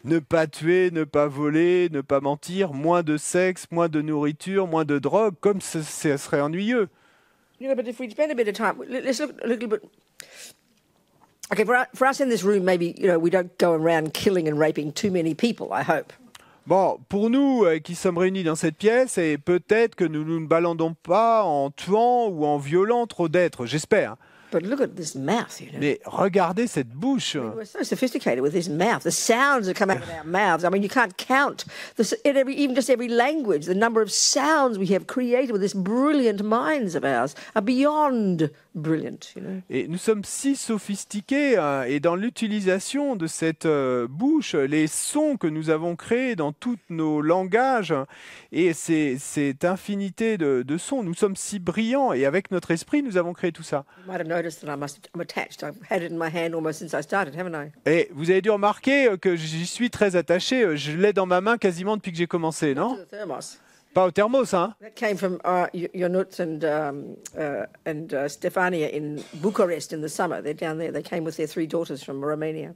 Ne pas tuer, ne pas voler, ne pas mentir, moins de sexe, moins de nourriture, moins de drogue, comme ça serait ennuyeux. You know, but if we spend a bit of time, let's look a little bit. Okay, for us in this room, maybe, you know, we don't go around killing and raping too many people, I hope. Bon, pour nous qui sommes réunis dans cette pièce, et peut-être que nous ne balandons pas en tuant ou en violant trop d'êtres, j'espère. But look at this mouth, you know. Mais regardez cette bouche. We're so sophisticated with this mouth. The sounds that come out of our mouths. I mean, you can't count even just every language. The number of sounds we have created with this brilliant minds of ours are beyond brilliant, you know. Et nous sommes si sophistiqués et dans l'utilisation de cette bouche, les sons que nous avons créés dans tous nos langages et cette infinité de sons, nous sommes si brillants et avec notre esprit, nous avons créé tout ça. You might have noticed that I'm attached. I've had it in my hand almost since I started, haven't I? Et vous avez dû remarquer que j'y suis très attaché. Je l'ai dans ma main quasiment depuis que j'ai commencé, non? To the thermos. Pas au thermos, hein? That came from Ionuț and Stefania in Bucharest in the summer. They're down there. They came with their 3 daughters from Romania.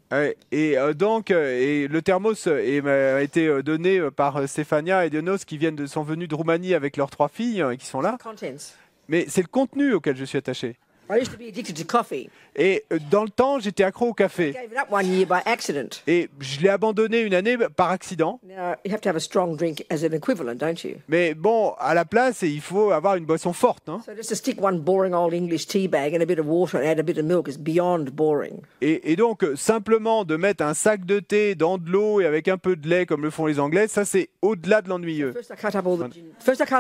Et donc, le thermos m'a été donné par Stefania et Dionos qui sont venus de Roumanie avec leurs 3 filles qui sont là. Contents. Mais c'est le contenu auquel je suis attaché. I used to be addicted to coffee. Et dans le temps, j'étais accro au I café. gave it up one year by accident. Et je l'ai abandonné une année par accident. Now, you have to have a strong drink as an equivalent, don't you? Mais bon, à la place, il faut avoir une boisson forte, hein. So just to stick one boring old English tea bag and a bit of water and add a bit of milk is beyond boring. Et donc, simplement de mettre un sac de thé dans de l'eau et avec un peu de lait, comme le font les Anglais, ça, c'est au-delà de l'ennuyeux. First, I cut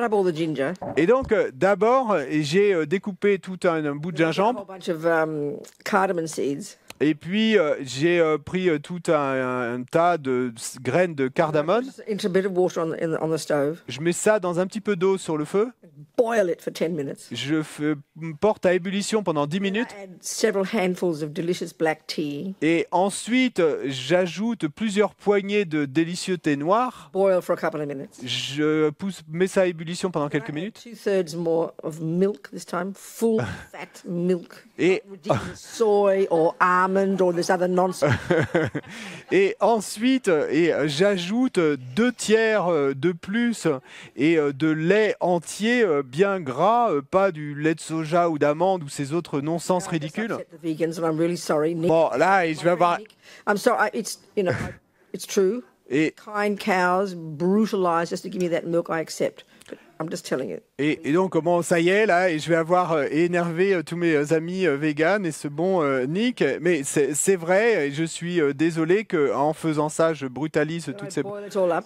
up all the ginger. Et donc, d'abord, j'ai découpé tout un bout de A whole gingembre. bunch of cardamom seeds. Et puis, j'ai pris tout un tas de graines de cardamome. Into a bit of water on the stove. Je mets ça dans un petit peu d'eau sur le feu. Boil it for 10 minutes. Je porte à ébullition pendant 10 minutes. I add several handfuls of delicious black tea. Et ensuite, j'ajoute plusieurs poignées de délicieux thé noir. Boil for a couple of minutes. Je mets ça à ébullition pendant quelques I add minutes. 2/3 more of milk this time, full fat milk. Et, Ridiculous soy or almond or this other nonsense. et ensuite, j'ajoute 2 tiers de plus et de lait entier bien gras, pas du lait de soja ou d'amande ou ces autres non-sens ridicules. Upset the vegans, and I'm really sorry. Nick. Bon, là, je vais avoir... I'm sorry. It's it's true. Et, Kind cows brutalized just to give me that milk. I accept, but I'm just telling you. et donc, bon, ça y est, là, et je vais avoir énervé tous mes amis véganes et ce bon Nick. Mais c'est vrai, et je suis désolé qu'en faisant ça, je brutalise toutes ces Boil it all up.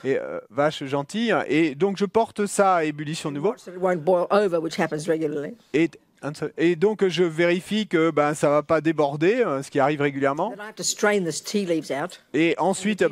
vaches gentilles. Et donc, je porte ça à ébullition de nouveau. So it won't boil over, which happens regularly. Et donc, je vérifie que ça ne va pas déborder, ce qui arrive régulièrement. Then I have to strain this tea leaves out. Et ensuite,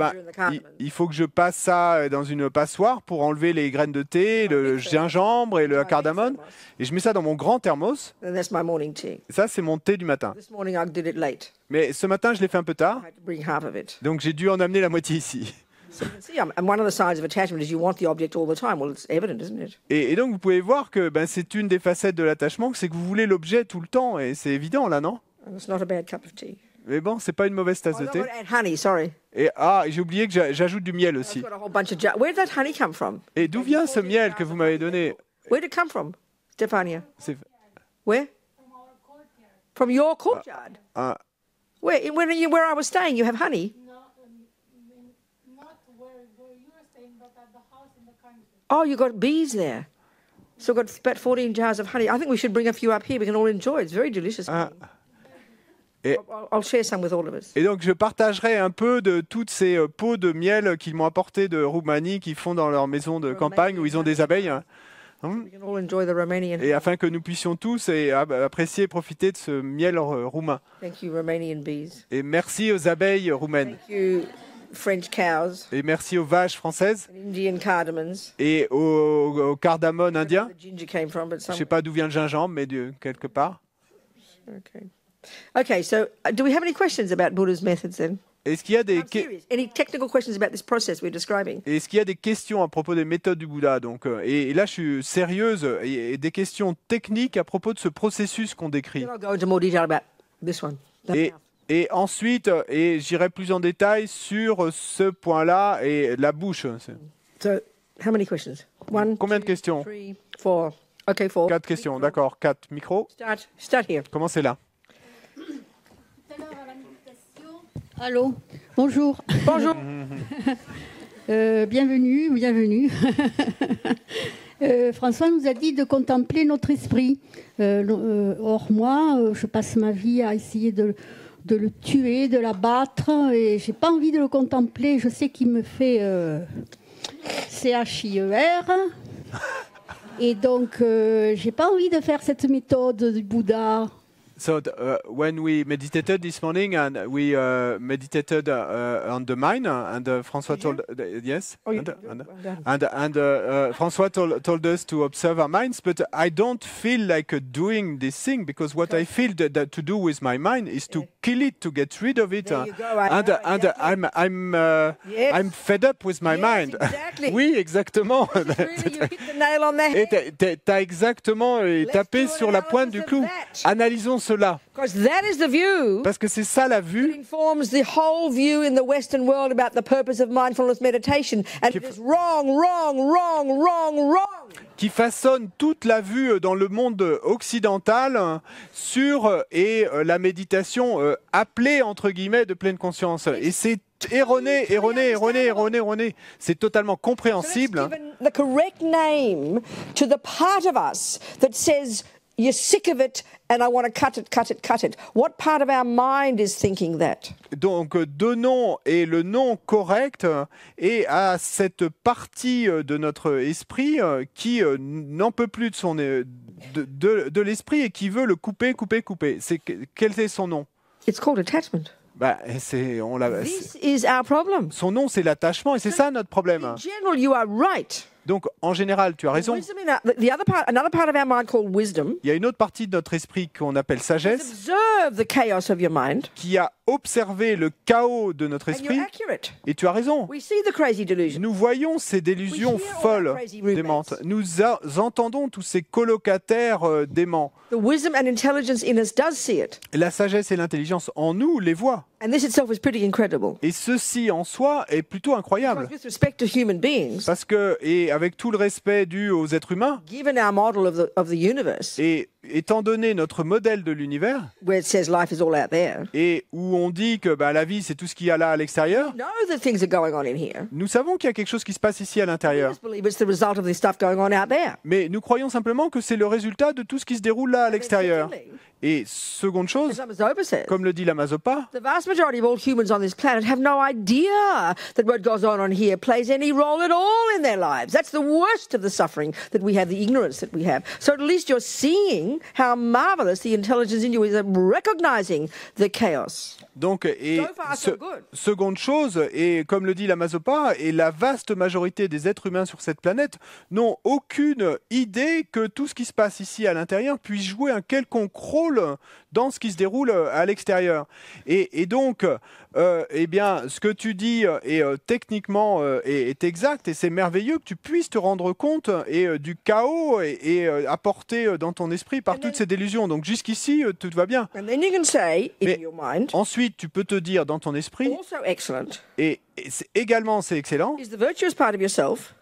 il faut que je passe ça dans une passoire pour enlever les graines de thé, le gingembre et le cardamome. Et je mets ça dans mon grand thermos. And that's my morning tea. Et ça, c'est mon thé du matin. This morning I did it late. Mais ce matin, je l'ai fait un peu tard. I had to bring half of it. Donc, j'ai dû en amener la moitié ici. So you can see, and one of the signs of attachment is you want the object all the time. Well, it's evident, isn't it? Et donc vous pouvez voir que c'est une des facettes de l'attachement, c'est que vous voulez l'objet tout le temps, et c'est évident là, non? And it's not a bad cup of tea. Mais bon, c'est pas une mauvaise tasse Oh, de no, thé. I've got to add honey, sorry. Et j'ai oublié que j'ajoute du miel aussi. I've got a whole bunch of where did that honey come from? Et d'où vient ce miel que vous m'avez donné? Where did it come from, Stefania? C'est Where? From your courtyard. ah, Where I was staying, you have honey. No, not where you are staying, but at the house in the country. Oh, you got bees there. So we've got about 14 jars of honey. I think we should bring a few up here. We can all enjoy it. It's very delicious. ah. honey. Et, I'll share some with all of us. et donc je partagerai un peu de toutes ces pots de miel qu'ils m'ont apporté de Roumanie, qu'ils font dans leur maison de campagne où ils ont des abeilles. We can all enjoy the Romanian. Et afin que nous puissions tous apprécier et profiter de ce miel roumain. Thank you, Romanian bees. Et merci aux abeilles roumaines. Thank you, French cows, Et merci aux vaches françaises and Indian cardamoms. et aux cardamone indiens. Where the ginger came from, but Je some. ne sais pas d'où vient le gingembre, mais quelque part. Okay. Okay. So, do we have any questions about Buddha's methods then? Est-ce qu'il y a des I'm serious. Any technical questions about this process we're describing? Est-ce qu'il y a des questions à propos des méthodes du Bouddha donc, et là, je suis sérieuse, et des questions techniques à propos de ce processus qu'on décrit. Then I'll go into more detail about this one. the Et, mouth. et ensuite, j'irai plus en détail sur ce point-là et la bouche. So, how many questions? One, Combien de two, questions? 3, 4. Okay, 4. 4 questions, d'accord. 4 micros. Start here. Commencez là. Tout à l'heure à la méditation. Allô, bonjour. Bonjour. Bienvenue, bienvenue. François nous a dit de contempler notre esprit. Or, moi, je passe ma vie à essayer de le tuer, de l'abattre, et j'ai pas envie de le contempler. Je sais qu'il me fait CHIER. Et donc, j'ai pas envie de faire cette méthode du Bouddha. So when we meditated this morning and we meditated on the mind and François told yes Oh, you- and François told us to observe our minds, but I don't feel like doing this thing because what I feel that to do with my mind is to kill it, to get rid of it, There you go, I and know, and Yes. I'm fed up with my Yes, mind. exactly. Oui, exactement. Really, you hit the nail on the Et head. t'as exactement tapé do an sur la pointe du analysis of clou. that. Analysons cela, Because that is the view parce que c'est ça la that vue informs the whole view in the Western world about the purpose of mindfulness meditation. And it is wrong, wrong, wrong, wrong, wrong. qui façonne toute la vue dans le monde occidental sur la méditation appelée entre guillemets de pleine conscience. Et c'est erroné, erroné, erroné, erroné, erroné. C'est totalement So let's compréhensible. give the correct name to the part of us that says, you're sick of it and I want to cut it, cut it, cut it. What part of our mind is thinking that? Donc donnons et le nom correct et à cette partie de notre esprit qui n'en peut plus de son de l'esprit et qui veut le couper, couper, couper. Quel est son nom? It's called attachment. This is our problem. Son nom, c'est l'attachement et c'est ça notre problème. In general, you are right. Donc, en général, tu as raison. Wisdom another part of our mind called wisdom, Il y a une autre partie de notre esprit qu'on appelle sagesse observe the chaos of your mind, qui a observé le chaos de notre and esprit. you're accurate. Et tu as raison. We see the crazy delusion. Nous voyons ces délusions We hear all folles, our crazy roommates. démentes. Nous entendons tous ces colocataires déments. The wisdom and intelligence in us does see it. La sagesse et l'intelligence en nous les voient. And this itself is pretty incredible. Et ceci en soi est plutôt incroyable. Because with respect to human beings, Parce que, et avec tout le respect dû aux êtres humains, given our model of the universe, et étant donné notre modèle de l'univers, where it says life is all out there, et où on dit que la vie c'est tout ce qu'il y a là à l'extérieur, know that things are going on in here. nous savons qu'il y a quelque chose qui se passe ici à We l'intérieur. just believe it's the result of this stuff going on out there. Mais nous croyons simplement que c'est le résultat de tout ce qui se déroule là à l'extérieur. Secondly, Et seconde as chose, Lama says, comme le dit la Mazopa, the vast majority of all humans on this planet have no idea that what goes on here plays any role at all in their lives. That's the worst of the suffering that we have, the ignorance that we have. So at least you're seeing how marvelous the intelligence in you is at recognizing the chaos. donc, et So far, so good. seconde chose, et comme le dit la Mazopa, et la vaste majorité des êtres humains sur cette planète n'ont aucune idée que tout ce qui se passe ici à l'intérieur puisse jouer un quelconque rôle dans ce qui se déroule à l'extérieur. Et donc, eh bien, ce que tu dis est techniquement est exact et c'est merveilleux que tu puisses te rendre compte du chaos et apporté dans ton esprit par toutes ces délusions. Donc jusqu'ici, tout va bien. And then you can say, in Mais your mind, ensuite, tu peux te dire dans ton esprit, also excellent, et également c'est excellent, is the virtuous part of yourself.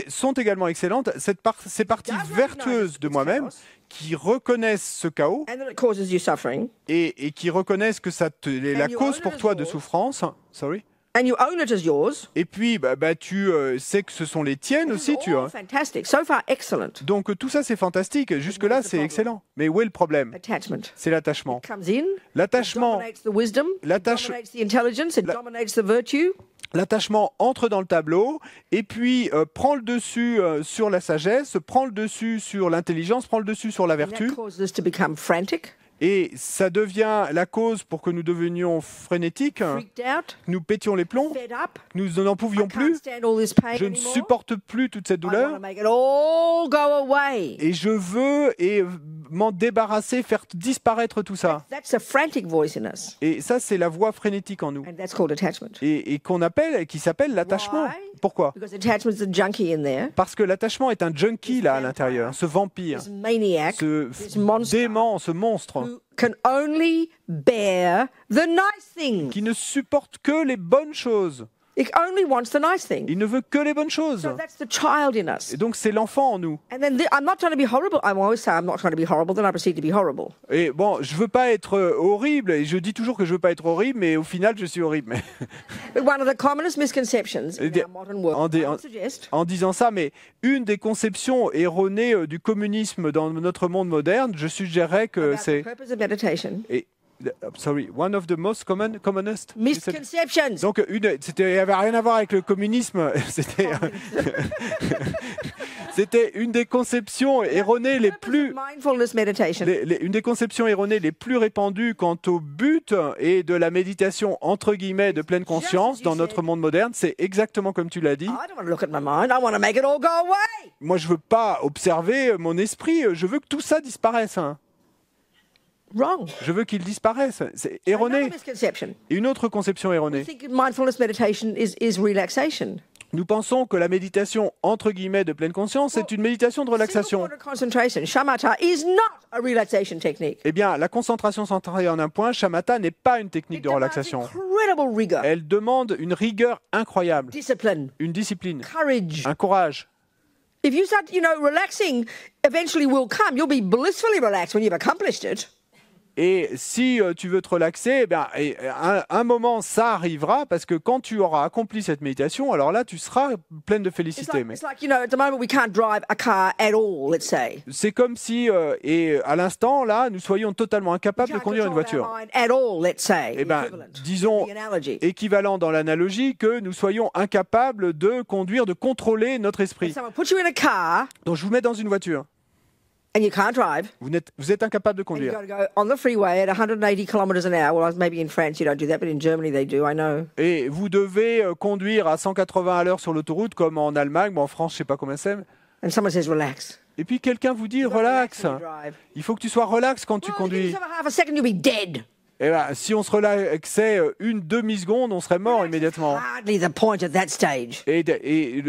sont également excellentes, ces parties vertueuses de moi-même qui reconnaissent ce chaos And that it causes you suffering. et qui reconnaissent que ça est la you cause own pour it as toi de yours. souffrance. Sorry. And you own it as yours. Et puis, tu sais que ce sont les tiennes aussi, This is tu all vois. fantastic. So far, excellent. Donc tout ça, c'est fantastique. Jusque-là, c'est excellent. Mais où est le problème? Attachment. C'est l'attachement. Comes in. L'attachement, Dominates the wisdom. L'attache- Dominates the intelligence. It dominates the virtue. l'attachement entre dans le tableau et puis prend le dessus sur la sagesse, prend le dessus sur l'intelligence, prend le dessus sur la And vertu. that causes us to become frantic, Et ça devient la cause pour que nous devenions frénétiques, freaked out, nous pétions les plombs, fed up. nous n'en pouvions I can't plus, stand all this pain je ne anymore. supporte plus toute cette I want douleur. to make it all go away. Et je veux m'en débarrasser, faire disparaître tout ça. That's a frantic voice in us. Et ça, c'est la voix frénétique en nous. And that's called attachment. Et qui s'appelle l'attachement. Why? Pourquoi? Because attachment's a junkie in there. Parce que l'attachement est un junkie là à l'intérieur, ce vampire, This maniac ce this monster dément, ce monstre, who can only bear the nice things. qui ne supporte que les bonnes choses. It only wants the nice things. Il ne veut que les bonnes choses. So that's the child in us. Et donc c'est l'enfant en nous. And then I'm not trying to be horrible. I always say I'm not trying to be horrible, then I proceed to be horrible. Et bon, je veux pas être horrible, et je dis toujours que je veux pas être horrible, mais au final je suis horrible. Mais But one of the commonest misconceptions in the- our modern world, on the- I on- would suggest, en disant ça, mais une des conceptions erronées du communisme dans notre monde moderne, je suggérerais que about the c'est... purpose of meditation, Sorry, one of the most commonest. misconceptions. Donc, il n'y avait rien à voir avec le communisme. C'était une des conceptions erronées les plus. Mindfulness meditation. Une des conceptions erronées les plus répandues quant au but et de la méditation entre guillemets de pleine conscience dans notre monde moderne, c'est exactement comme tu l'as dit. I don't want to look at my mind. I want to make it all go away. Moi, je veux pas observer mon esprit. Je veux que tout ça disparaisse. Hein. Wrong. Je veux qu'il disparaisse. C'est Another erroné. misconception. Et une autre conception I erronée. think mindfulness meditation is relaxation. Nous pensons que la méditation entre guillemets de pleine conscience c'est une méditation de relaxation. Single point of concentration, shamatha, is not a relaxation technique. Eh bien, la concentration centrée en un point, shamatha, n'est pas une technique It de demands relaxation. incredible rigor, Elle demande une rigueur incroyable, discipline, une discipline, courage. un courage. If you start, relaxing, eventually will come. You'll be blissfully relaxed when you've accomplished it. Et si tu veux te relaxer, eh bien, un moment, ça arrivera, parce que quand tu auras accompli cette méditation, alors là, tu seras pleine de It's félicité. like, Mais it's like, at the moment we can't drive a car at all, let's say. c'est comme si, et à l'instant, là, nous soyons totalement We incapables de can't conduire une control voiture. our mind at all, let's say. Eh ben, Equivalent. disons, The analogy. équivalent dans l'analogie, que nous soyons incapables de conduire, de contrôler notre esprit. Someone puts you in a car Donc je vous mets dans une voiture. and you can't drive. Vous êtes incapable de And you've conduire. got to go on the freeway at 180 kilometers an hour. Well, maybe in France you don't do that, but in Germany they do, I know. Et vous devez conduire à 180 à l'heure sur l'autoroute, comme en Allemagne, ou en France, je sais pas combien c'est. And someone says, relax. Et puis quelqu'un vous dit, You've got to relax. when you drive. Il faut que tu sois relax quand tu Well, give conduis. yourself a half a second, you'll be dead. Et ben, si on se relaxait une demi-seconde, on serait mort immédiatement. Hardly the point at that stage. Et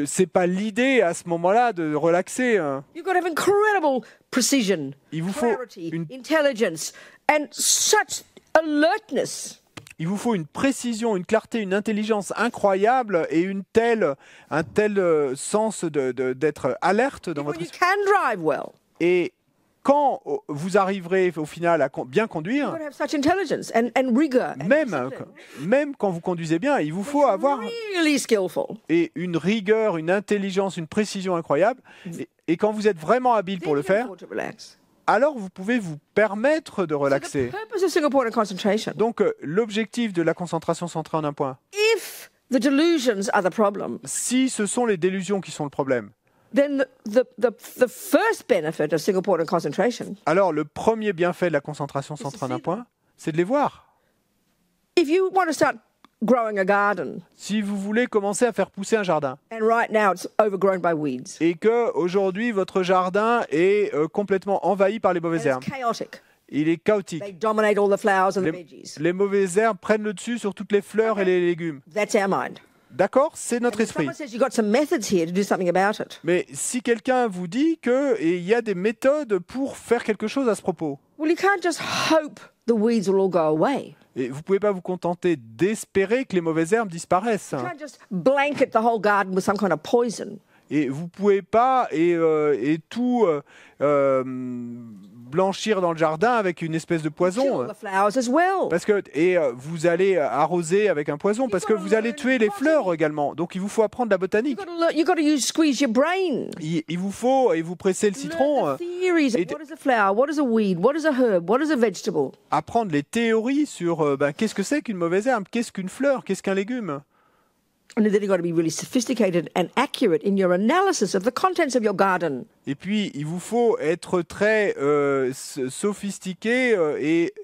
c'est pas l'idée à ce moment-là de relaxer. Hein. You've got to have incredible precision, Il vous faut clarity, une intelligence, and such alertness. Il vous faut une précision, une clarté, une intelligence incroyable et un tel sens d'être alerte dans When votre you esprit. can drive well, Et quand vous arriverez au final à bien you've conduire, got to have such intelligence and rigor. And même quand vous conduisez bien, il vous faut avoir really skillful. une rigueur, une intelligence, une précision incroyable. Et quand vous êtes vraiment habile pour le Then you can faire, afford to relax. alors vous pouvez vous permettre de So the relaxer. purpose of single point of concentration. Donc l'objectif de la concentration centrée en un point, If the delusions are the problem, si ce sont les délusions qui sont le problème, then the first benefit of single point of concentration, alors le premier bienfait de la concentration centrée en un point, c'est de les voir. if you want to start growing a garden, Si vous voulez commencer à faire pousser un jardin, and right now it's overgrown by weeds, et que aujourd'hui votre jardin est complètement envahi par les and mauvaises it's herbes, chaotic, Il est chaotique. They dominate all the flowers and the veggies. Les mauvaises herbes prennent le dessus sur toutes les fleurs et les légumes. That's our mind. D'accord? C'est notre And if esprit. someone says you've got some methods here to do something about it, Mais si quelqu'un vous dit qu'il y a des méthodes pour faire quelque chose à ce propos, well, you can't just hope the weeds will all go away. et vous ne pouvez pas vous contenter d'espérer que les mauvaises herbes disparaissent. You can't just blanket the whole garden with some kind of poison. Et vous ne pouvez pas tout blanchir dans le jardin avec une espèce de Kill poison. the flowers as well. Parce que, vous allez arroser avec un poison parce que vous allez tuer les fleurs également. Donc il vous faut apprendre la botanique. You've got to squeeze your brain. Il vous faut, et vous pressez le citron, Learn the theories. et What is a flower? What is a weed? What is a herb? What is a vegetable? apprendre les théories sur qu'est-ce que c'est qu'une mauvaise herbe, qu'est-ce qu'une fleur, qu'est-ce qu'un légume. And then you've got to be really sophisticated and accurate in your analysis of the contents of your garden. Et puis, il vous faut être très sophistiqué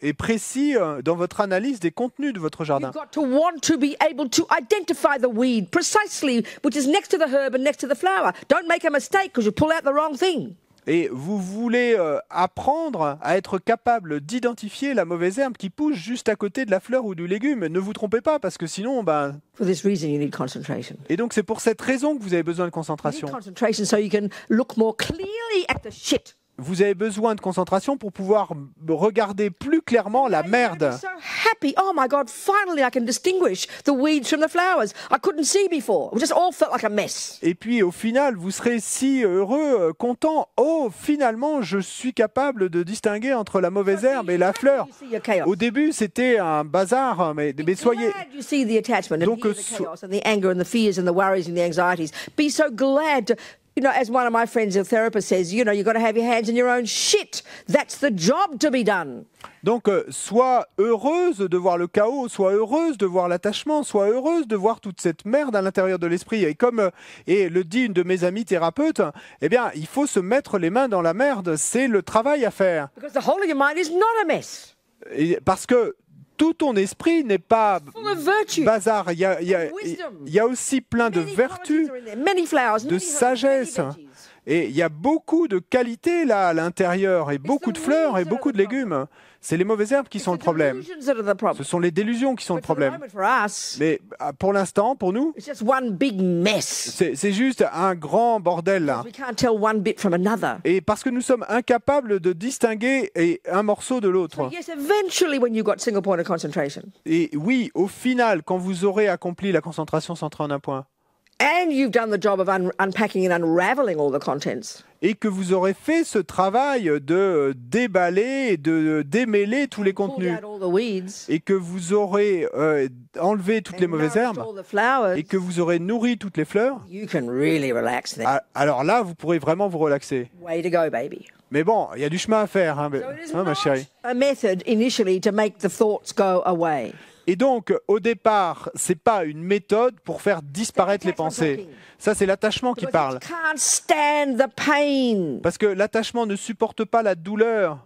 et précis dans votre analyse des contenus de votre jardin. You've got to want to be able to identify the weed precisely, which is next to the herb and next to the flower. Don't make a mistake because you pull out the wrong thing. Et vous voulez apprendre à être capable d'identifier la mauvaise herbe qui pousse juste à côté de la fleur ou du légume. Ne vous trompez pas, parce que sinon, For this reason, you need concentration. Et donc, c'est pour cette raison que vous avez besoin de You need concentration. concentration so you can look more clearly at the shit. Vous avez besoin de concentration pour pouvoir regarder plus clairement la You're gonna merde. be so happy. Oh my God, finally I can distinguish the weeds from the flowers. I couldn't see before. It just all felt like a mess. Et puis au final, vous serez si heureux, content. Oh, finalement, je suis capable de distinguer entre la mauvaise herbe et la fleur. You see your chaos. Au début, c'était un bazar, mais soyez... Glad you see the attachment and Donc, hear the chaos and the anger and the fears and the worries and the anxieties. Be so glad to, you know, as one of my friends, a therapist, says, you know, you've got to have your hands in your own shit. That's the job to be done. Donc, sois heureuse de voir le chaos, sois heureuse de voir l'attachement, sois heureuse de voir toute cette merde à l'intérieur de l'esprit. Et comme le dit une de mes amies thérapeutes, eh bien, il faut se mettre les mains dans la merde. C'est le travail à faire. Because the whole of your mind is not a mess. Et parce que tout ton esprit n'est pas Full of virtue. bazar. Il y a aussi plein de Many vertus, qualities are in there, many flowers, de many herbs, sagesse. many veggies. Et il y a beaucoup de qualités là à l'intérieur, et beaucoup de fleurs et beaucoup de légumes. C'est les mauvaises herbes qui sont le It's the problème. delusions that are the problem. Ce sont les délusions qui sont le But for the problème. moment, for us, Mais pour l'instant, pour nous, it's just one big mess. c'est juste un grand bordel là. We can't tell one bit from another. Et parce que nous sommes incapables de distinguer un morceau de l'autre. So yes, eventually when you've got single point of concentration, Et oui, au final, quand vous aurez accompli la concentration centrée en un point, and you've done the job of unpacking and unraveling all the contents, et que vous aurez fait ce travail de déballer et de démêler tous les pulled contenus, out all the weeds, et que vous aurez enlevé toutes les and mauvaises nourished herbes, all the flowers, et que vous aurez nourri toutes les fleurs, you can really relax then. alors là, vous pourrez vraiment vous relaxer. Way to go, baby. Mais bon, il y a du chemin à faire, hein, So it is ma not chérie. a method initially to make the thoughts go away. Et donc, au départ, c'est pas une méthode pour faire disparaître les pensées. Ça, c'est l'attachement qui Because parle. it can't stand the pain. Parce que l'attachement ne supporte pas la douleur.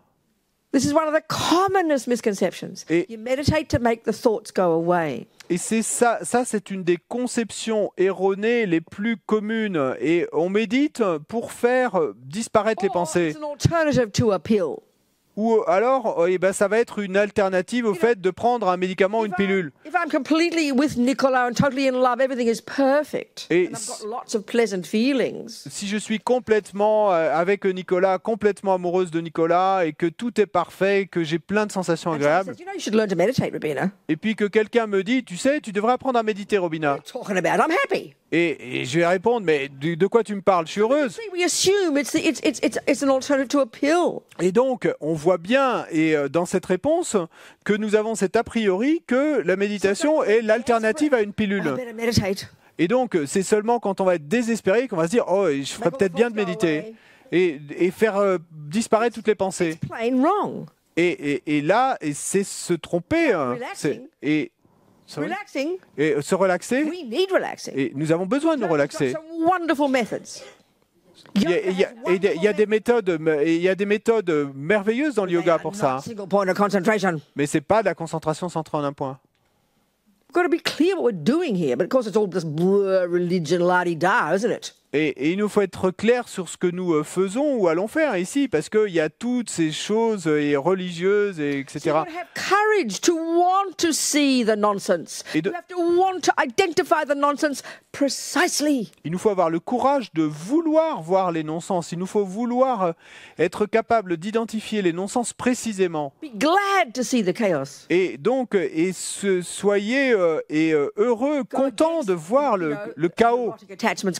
This is one of the commonest misconceptions. Et- You meditate to make the thoughts go away. Et c'est ça c'est une des conceptions erronées les plus communes. Et on médite pour faire disparaître les Or pensées. it's an alternative to a pill. Ou alors, ça va être une alternative au fait de prendre un médicament, une pilule. If I'm completely with Nicola and totally in love, everything is perfect. Et And I've got lots of pleasant feelings. Si je suis complètement avec Nicolas, complètement amoureuse de Nicolas, et que tout est parfait, que j'ai plein de sensations And someone agréables, says, you know, you should learn to meditate, Rabina. et puis que quelqu'un me dit, tu sais, tu devrais apprendre à méditer, Robina. Talking about, I'm happy. Et je vais répondre, mais de quoi tu me parles? Je suis heureuse. See, we assume it's an alternative to a pill. Et donc, on voit bien, et dans cette réponse, que nous avons cet a priori que la méditation est l'alternative à une I pilule. better meditate. Et donc, c'est seulement quand on va être désespéré qu'on va se dire, oh, je ferais peut-être bien de méditer. Et faire disparaître toutes les pensées. Plain wrong. Et là, c'est se tromper. Relaxing. Sorry. Relaxing. Et se relaxer. We need relaxing. Et nous avons besoin de nous relaxer. Some wonderful methods. Il y a des méthodes merveilleuses dans le yoga pour ça. Single point of concentration. Mais c'est pas de la concentration centrée en un point. We've got to be clear what we're doing here, but of course it's all this blur religion, la-di-da, isn't it? Et il nous faut être clair sur ce que nous faisons ou allons faire ici, parce qu'il y a toutes ces choses religieuses, etc. So you have to have courage to want to see the nonsense. Et de- You have to want to identify the nonsense precisely. Il nous faut avoir le courage de vouloir voir les non-sens. Il nous faut vouloir être capable d'identifier les non-sens précisément. Be glad to see the chaos. Et donc, soyez heureux, contents de voir le chaos. Erotic attachments,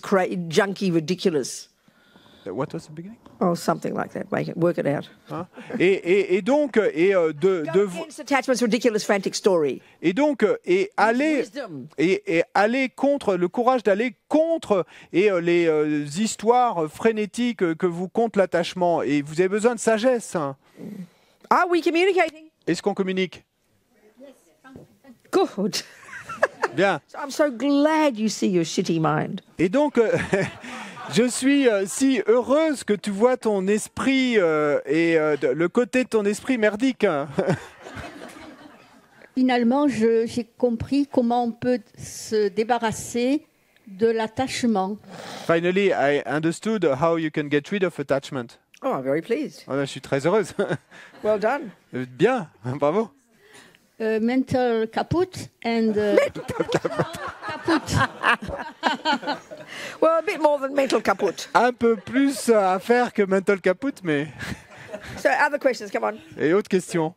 junky, ridiculous. What was the beginning? Oh, something like that. Work it out. Hein? Et donc, Go against attachments, ridiculous, frantic story. aller Wisdom. et aller contre le courage d'aller contre les histoires frénétiques que vous compte l'attachement. Et vous avez besoin de sagesse. Hein. Are we communicating? Est-ce qu'on communique? Good. Bien. So I'm so glad you see your shitty mind. Et donc, je suis si heureuse que tu vois ton esprit le côté de ton esprit merdique. Finalement, j'ai compris comment on peut se débarrasser de l'attachement. Finally, I understood how you can get rid of attachment. Oh, I'm very pleased. Oh, je suis très heureuse. Well done. Bien, bravo. Mental kaput and kaput. Well, a bit more than mental kaput. Un peu plus à faire que mental kaput, mais... So, other questions, come on. Et autre question.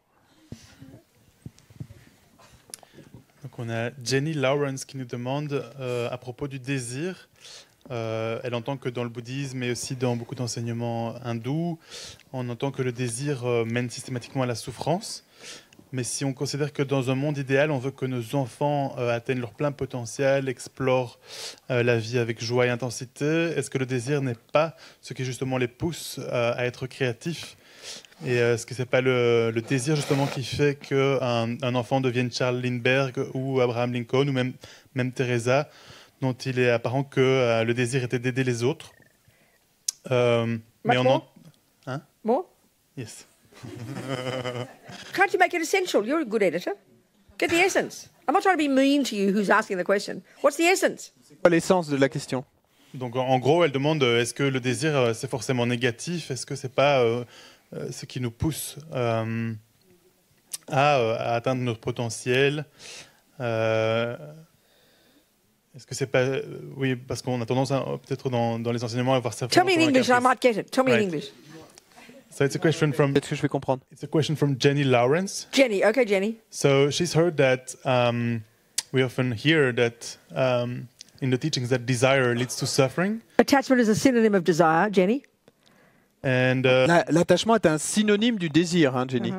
Donc on a Jenny Lawrence qui nous demande à propos du désir. Elle entend que dans le bouddhisme et aussi dans beaucoup d'enseignements hindous, on entend que le désir mène systématiquement à la souffrance. Mais si on considère que dans un monde idéal, on veut que nos enfants atteignent leur plein potentiel, explorent la vie avec joie et intensité, est-ce que le désir n'est pas ce qui justement les pousse à être créatifs? Et est-ce que ce n'est pas le désir justement qui fait qu'un enfant devienne Charles Lindbergh ou Abraham Lincoln ou même Teresa, dont il est apparent que le désir était d'aider les autres? Mais on Hein? More? Yes. Can't you make it essential? You're a good editor. Get the essence. I'm not trying to be mean to you who's asking the question. What's the essence? C'est quoi l'essence de la question? Donc en gros, elle demande est-ce que le désir c'est forcément négatif? Est-ce que c'est pas ce qui nous pousse à atteindre notre potentiel? Est-ce que c'est pas oui, parce qu'on a tendance peut-être dans les enseignements à voir ça. Tell me in English and I might get it. Tell me in Right. English. So it's a question from Peut-être que je vais comprendre. Jenny Lawrence. Jenny. Okay, Jenny. So she's heard that we often hear that in the teachings that desire leads to suffering. Attachment is a synonym of desire, Jenny. And L'attachement est un synonyme du désir, hein, Jenny.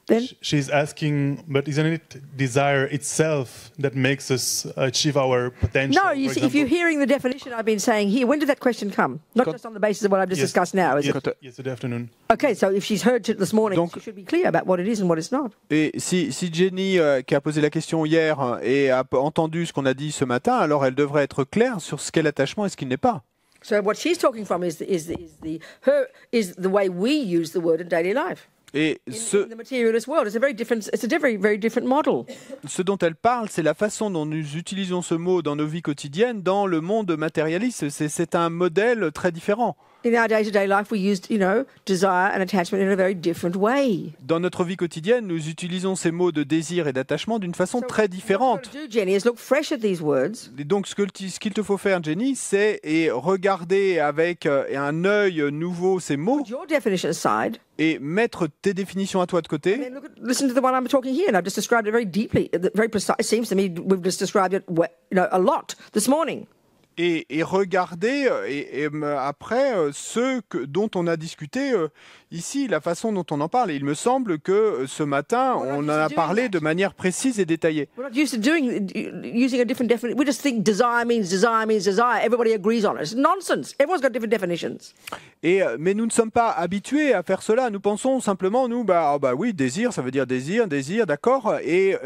Then she's asking, but isn't it desire itself that makes us achieve our potential? no, you for see, if you're example? hearing the definition I've been saying here, when did that question come? Not just on the basis of what I've just Yes. discussed now, is it? Yesterday afternoon. Okay, so if she's heard it this morning, Donc- she should be clear about what it is and what it's not. Et si Jenny, qui a posé la question hier et a entendu ce qu'on a dit ce matin, alors elle devrait être claire sur ce qu'est l'attachement et ce qu'il n'est pas. So what she's talking from is the way we use the word in daily life. Et In the materialist world, it's a very different model. ce dont elle parle, c'est la façon dont nous utilisons ce mot dans nos vies quotidiennes, dans le monde matérialiste. C'est un modèle très différent. In our day-to-day life, we use, desire and attachment in a very different way. Dans notre vie quotidienne, nous utilisons ces mots de désir et d'attachement d'une façon très What différente. you've got to do, Jenny, is look fresh at these words. Et donc, ce qu'il te faut faire, Jenny, c'est regarder avec un œil nouveau ces mots Put your definition aside, et mettre tes définitions à toi de and côté. then listen to the one I'm talking here. And I've just described it very deeply, very precise. It seems to me we've just described it, a lot this morning. Et regarder après dont on a discuté ici, la façon dont on en parle. Et il me semble que ce matin, on en a parlé de manière précise et détaillée. We're not used to using a different definition. We just think desire means desire means desire. Everybody agrees on it. It's nonsense. Everyone's got different definitions. Mais nous ne sommes pas habitués à faire cela. Nous pensons simplement, oui, désir, ça veut dire désir, d'accord.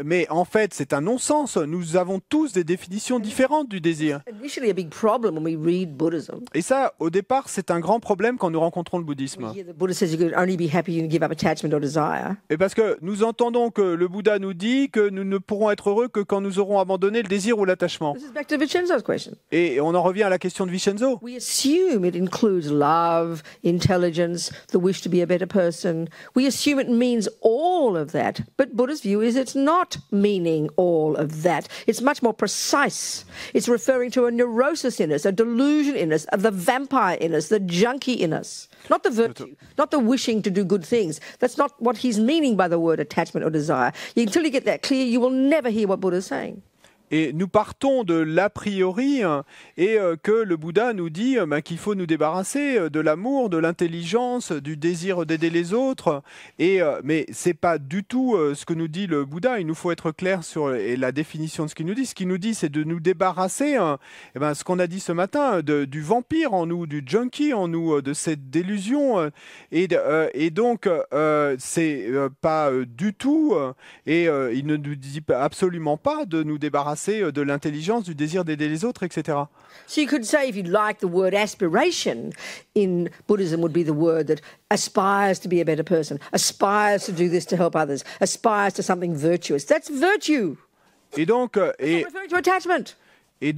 Mais en fait, c'est un non-sens. Nous avons tous des définitions différentes du désir. Initially, a big problem when we read Buddhism. Et ça, au départ, c'est un grand problème quand nous rencontrons le bouddhisme. We hear the Buddha says you can only be happy and give up attachment or desire. Et parce que nous entendons que le Bouddha nous dit que nous ne pourrons être heureux que quand nous aurons abandonné le désir ou l'attachement. This is back to Vincenzo's question. Et on en revient à la question de Vincenzo. We assume it includes love, intelligence, the wish to be a better person. We assume it means all of that. But Buddha's view is it's not meaning all of that. It's much more precise. It's referring to a neurosis in us, a delusion in us, the vampire in us, the junkie in us. Not the virtue, not the wishing to do good things. That's not what he's meaning by the word attachment or desire. Until you get that clear, you will never hear what Buddha's saying. Et nous partons de l'a priori et que le Bouddha nous dit qu'il faut nous débarrasser de l'amour, de l'intelligence, du désir d'aider les autres. Mais ce n'est pas du tout ce que nous dit le Bouddha. Il nous faut être clair sur la définition de ce qu'il nous dit. Ce qu'il nous dit, c'est de nous débarrasser, ce qu'on a dit ce matin, du vampire en nous, du junkie en nous, de cette délusion. Et donc, c'est pas du tout, il ne nous dit absolument pas de nous débarrasser de l'intelligence, du désir d'aider les autres, etc. So you could say, if you like, the word aspiration in Buddhism would be the word that aspires to be a better person, aspires to do this to help others, aspires to something virtuous. That's virtue. Et donc, It's not referring to attachment. Et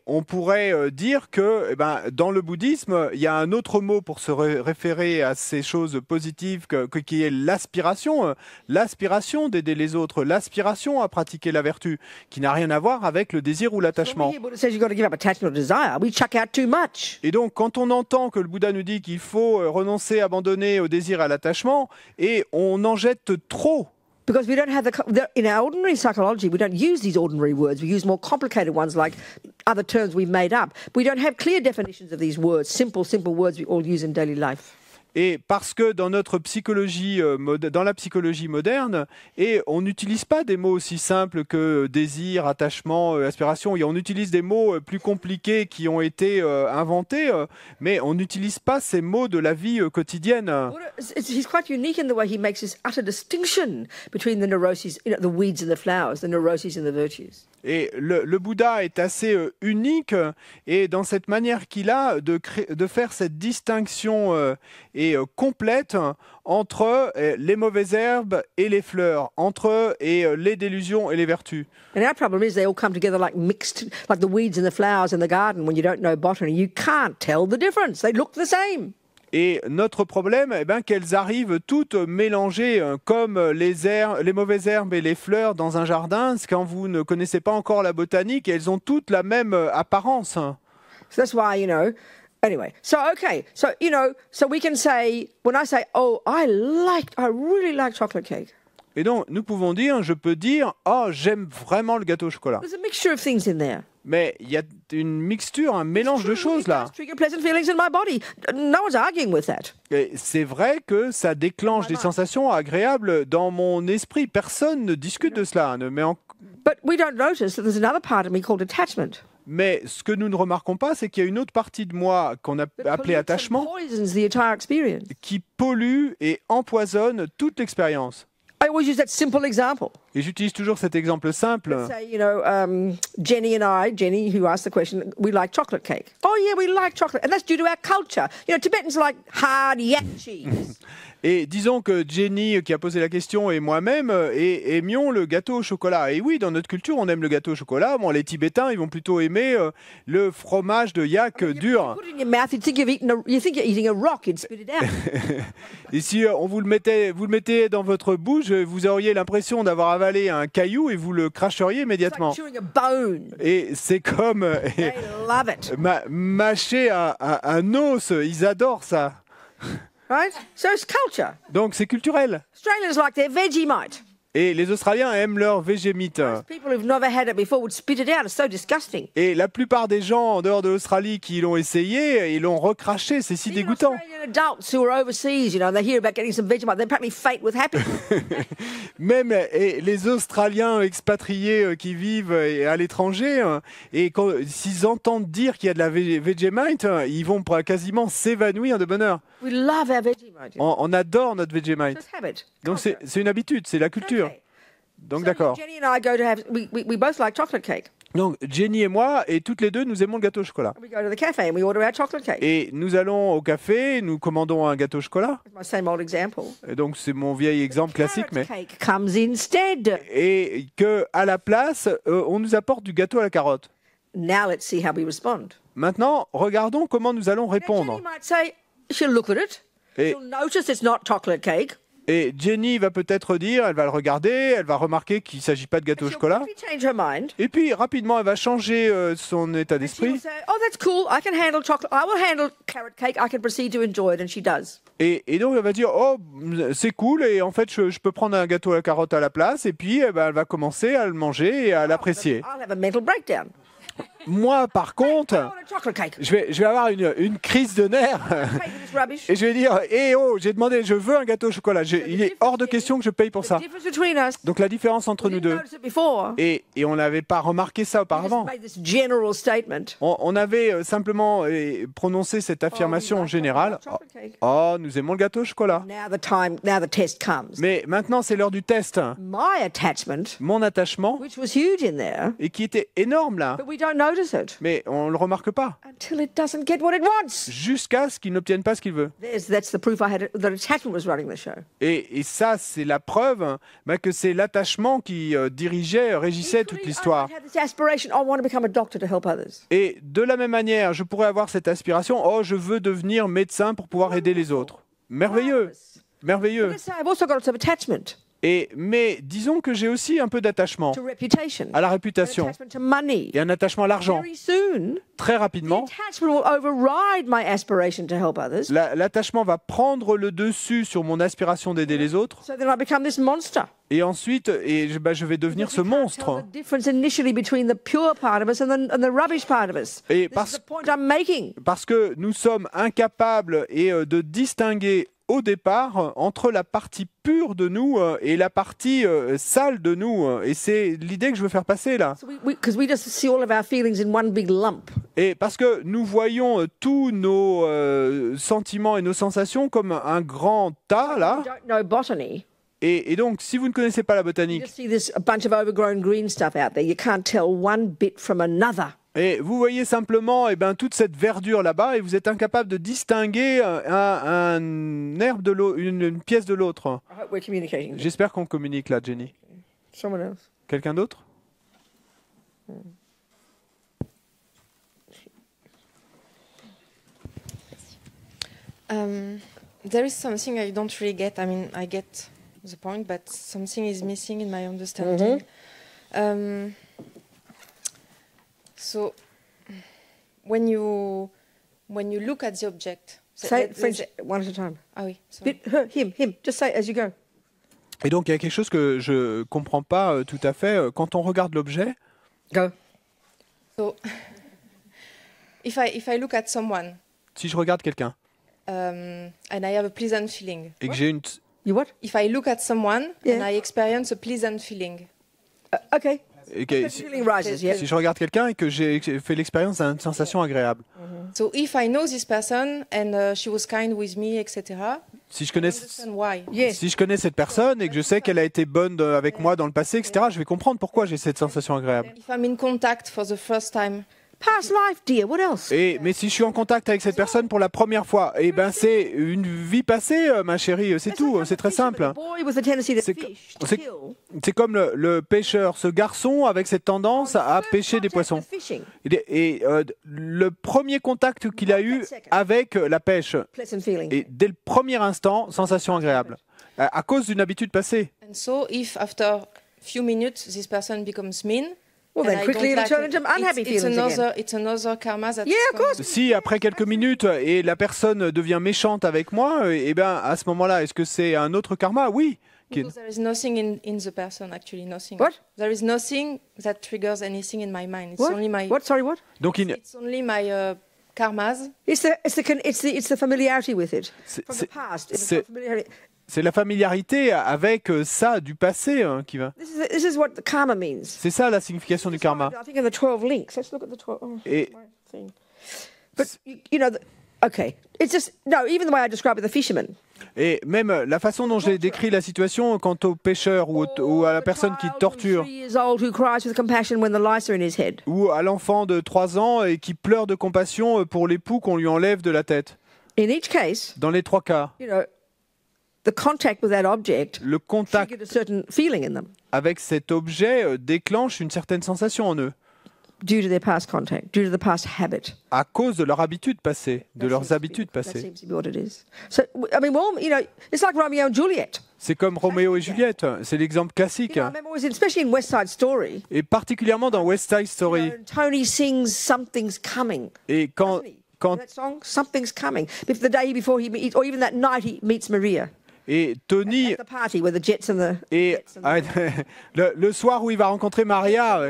on pourrait dire que dans le bouddhisme, il y a un autre mot pour se référer à ces choses positives qui est l'aspiration, l'aspiration d'aider les autres, l'aspiration à pratiquer la vertu, qui n'a rien à voir avec le désir ou l'attachement. Et donc, quand on entend que le Bouddha nous dit qu'il faut renoncer, abandonner au désir et à l'attachement, et on en jette trop. Because we don't have in our ordinary psychology, we don't use these ordinary words. We use more complicated ones like other terms we've made up. We don't have clear definitions of these words, simple words we all use in daily life. Et parce que dans notre psychologie, dans la psychologie moderne, on n'utilise pas des mots aussi simples que désir, attachement, aspiration. Et on utilise des mots plus compliqués qui ont été inventés, mais on n'utilise pas ces mots de la vie quotidienne. He's quite unique in the way he makes this utter distinction between the neuroses, the weeds and the flowers, the neuroses and the virtues. Et le Bouddha est assez unique et dans cette manière qu'il a de faire cette distinction complète entre les mauvaises herbes et les fleurs, entre les délusions et les vertus. And our problem is they all come together like mixed, like the weeds and the flowers in the garden. When you don't know botany, you can't tell the difference. They look the same. Et notre problème, qu'elles arrivent toutes mélangées comme les mauvaises herbes et les fleurs dans un jardin, quand vous ne connaissez pas encore la botanique, elles ont toutes la même apparence. So that's why, anyway. So we can say, when I say, oh, I really like chocolate cake. Et donc, nous pouvons dire, je peux dire, oh, j'aime vraiment le gâteau au chocolat. There's a mixture of things in there. Mais il y a une mixture, un mélange de choses là. Et c'est vrai que ça déclenche des sensations agréables dans mon esprit. Personne ne discute de cela. Mais ce que nous ne remarquons pas, c'est qu'il y a une autre partie de moi qu'on a appelée attachement qui pollue et empoisonne toute l'expérience. I always use that simple example. Et j'utilise toujours cet exemple simple. Let's say, Jenny, who asked the question, we like chocolate cake. Oh yeah, we like chocolate, and that's due to our culture. Tibetans like hard yak cheese. Et disons que Jenny, qui a posé la question, et moi-même aimions le gâteau au chocolat. Et oui, dans notre culture, on aime le gâteau au chocolat. Bon, les Tibétains, ils vont plutôt aimer le fromage de yak dur. Et si on vous le mettez dans votre bouche, vous auriez l'impression d'avoir avalé un caillou et vous le cracheriez immédiatement. Et c'est comme mâcher un os. Ils adorent ça. Right? So it's culture. Donc c'est culturel. Australians like their Vegemite. Et les Australiens aiment leur Vegemite. People who've never had it before would spit it out. It's so disgusting. Et la plupart des gens en dehors de l'Australie qui l'ont essayé, ils l'ont recraché. C'est si dégoûtant. Australian adults who are overseas, they hear about getting some Vegemite, they practically faint with happiness. Même les Australiens expatriés qui vivent à l'étranger, et s'ils entendent dire qu'il y a de la Vegemite, ils vont quasiment s'évanouir de bonheur. We love our Vegemite. On adore notre Vegemite. Donc c'est une habitude, c'est la culture. Donc d'accord. Jenny and I we both like chocolate cake. Donc Jenny et moi, et toutes les deux, nous aimons le gâteau au chocolat. We go to the cafe and we order our chocolate cake. Et nous allons au café, nous commandons un gâteau au chocolat. My same old example. Et donc c'est mon vieil exemple classique, mais Carrot cake comes instead. et que à la place, on nous apporte du gâteau à la carotte. Now let's see how we respond. Maintenant, regardons comment nous allons Now, répondre. Jenny might say, she'll look at it. Et, She'll notice it's not chocolate cake. et Jenny va peut-être dire, elle va le regarder, elle va remarquer qu'il ne s'agit pas de gâteau au She'll chocolat. quickly change her mind. Et puis rapidement, elle va changer son état She'll d'esprit. say, oh, that's cool. I can handle chocolate. I will handle carrot cake. I can proceed to enjoy it. And she does. Et donc elle va dire, oh, c'est cool, et en fait, je peux prendre un gâteau à la carotte à la place. Et puis, eh ben, elle va commencer à le manger et à l'apprécier. I'll have a mental breakdown. Moi, par contre, I want a chocolate cake. je vais avoir une crise de nerfs. Pay for this rubbish. Et je vais dire, eh oh, j'ai demandé, je veux un gâteau au chocolat. Il est hors de question que je paye pour The ça. difference between us. Donc la différence entre We nous didn't deux, notice it before. et on n'avait pas remarqué ça We just auparavant. made this general statement. On avait simplement prononcé cette affirmation générale. Chocolate cake. Oh, nous aimons le gâteau au chocolat. Now the test comes. Mais maintenant, c'est l'heure du test. My attachment, Mon attachement, which was huge in there, et qui était énorme là, but we don't notice it mais on le remarque pas, until it doesn't get what it wants. jusqu'à ce qu'il n'obtienne pas ce qu'il veut. That's the proof that attachment was running the show. Et ça, c'est la preuve que c'est l'attachement qui régissait toute l'histoire. I had this aspiration. I want to become a doctor to help others. Et de la même manière, je pourrais avoir cette aspiration, oh, je veux devenir médecin pour pouvoir aider les autres. Merveilleux, merveilleux. Let's say I've also got some attachment Mais disons que j'ai aussi un peu d'attachement to reputation, à la an réputation attachment to money. et un attachement à l'argent. Very soon, Très the rapidement, attachment will override my aspiration to help others. l'attachement va prendre le dessus sur mon aspiration d'aider les autres. So then I become this monster. Et ensuite, je vais devenir ce We can't tell monstre. the difference initially between the pure part of us and the rubbish part of us. Et This is the point I'm making. parce que nous sommes incapables de distinguer au départ entre la partie pure de nous et la partie sale de nous. Et c'est l'idée que je veux faire passer là. So because we just see all of our feelings in one big lump. Et parce que nous voyons tous nos sentiments et nos sensations comme un grand tas là. You don't know botany. Et donc, si vous ne connaissez pas la You botanique, just see this a bunch of overgrown green stuff out there. You can't tell one bit from another. et vous voyez simplement toute cette verdure là-bas et vous êtes incapable de distinguer un herbe de l'autre, une pièce de l'autre. I hope we're communicating. J'espère qu'on communique là, Jenny. Someone else. Quelqu'un d'autre? There is something I don't really get. I mean, I get the point, but something is missing in my understanding. So, when you look at the object, so Say it let's French say- one at a time. Ah oui, sorry. Him. Just say it as you go. Et donc, il y a quelque chose que je comprends pas tout à fait. Quand on regarde l'objet, Go. So, if I look at someone si je regarde quelqu'un and I have a pleasant feeling, et que j'ai une... You what? if I look at someone Yeah. and I experience a pleasant feeling, Okay. et que- The feeling rises, yeah. si je regarde quelqu'un et que j'ai fait l'expérience d'une sensation agréable, so if I know this person and she was kind with me, etc., si je I connais, understand why. Yes. si je connais cette personne et que je sais qu'elle a été bonne avec moi dans le passé, etc., je vais comprendre pourquoi j'ai cette sensation agréable. If I'm in contact for the first time, Past life, dear. What else? Mais si je suis en contact avec cette personne pour la première fois, c'est une vie passée, ma chérie, c'est tout, c'est très simple. The boy with the tendency to C'est- fish, to c'est- kill. C'est comme le pêcheur, ce garçon avec cette tendance à pêcher des poissons. Fishing. Le premier contact qu'il a eu avec la pêche, Pleasant feeling. et dès le premier instant, sensation agréable, à cause d'une habitude passée. and so if after few minutes this person becomes mean, Well, and then I quickly don't it'll turn like into it, unhappy it's feelings again. it's another karma that's Yeah, of course. Si après quelques minutes et la personne devient méchante avec moi, à ce moment-là, est-ce que c'est un autre karma? Oui. Because there is nothing in the person, actually nothing. What? There is nothing that triggers anything in my mind. It's What? only my What? Sorry, what? Donc it's only my karmas. It's the familiarity with it c'est- from the c'est- past. It's c'est- not familiarity. c'est la familiarité avec ça du passé qui va. This is what the karma means. C'est ça la signification du karma. I think in the 12 links. Let's look at the 12. Oh, Et my thing. But you know, Okay. It's just, no, even the way I describe it, the fisherman. Et même la façon dont j'ai décrit la situation quant aux pêcheurs ou à la personne qui torture, 3 years old who cries with compassion when the lice are in his head. ou à l'enfant de 3 ans et qui pleure de compassion pour l'époux qu'on lui enlève de la tête. In each case, Dans les 3 cas, you know, the contact with that object le contact triggered a certain feeling in them avec cet objet déclenche une certaine sensation en eux, due to their past contact, due to the past habit. à cause de leur habitude passée, de leurs habitudes That passées. seems to be what it is. So, I mean, well, you know, it's like Romeo and Juliet. C'est comme Roméo et Juliette, c'est l'exemple classique. You know, I remember always, especially in West Side Story, Et particulièrement dans West Side you Story. know, Tony sings "Something's Coming." Et quand, Doesn't he? quand That song, "Something's Coming." If the day before he meets, or even that night he meets Maria et Tony at the party with the Jets and the. et le soir où il va rencontrer Maria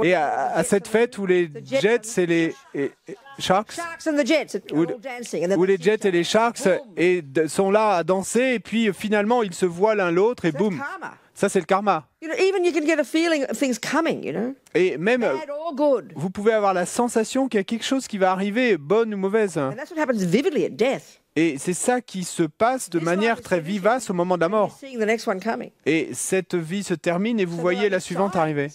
et à cette fête où les Jets et les Sharks Sharks and the Jets are Où- all dancing, and then où les the Jets et les Jets Sharks boom. sont là à danser et puis finalement ils se voient l'un l'autre et That's boum, karma. ça c'est le karma. You know, even you can get a feeling of things coming. You know, Et même bad or good, vous pouvez avoir la sensation qu'il y a quelque chose qui va arriver, bonne ou mauvaise. and that's what happens vividly at death. Et c'est ça qui se passe de This manière life is très finishing, vivace au moment de la and you're mort. seeing the next one coming. Et cette vie se termine et vous So voyez like la the suivante science. arriver.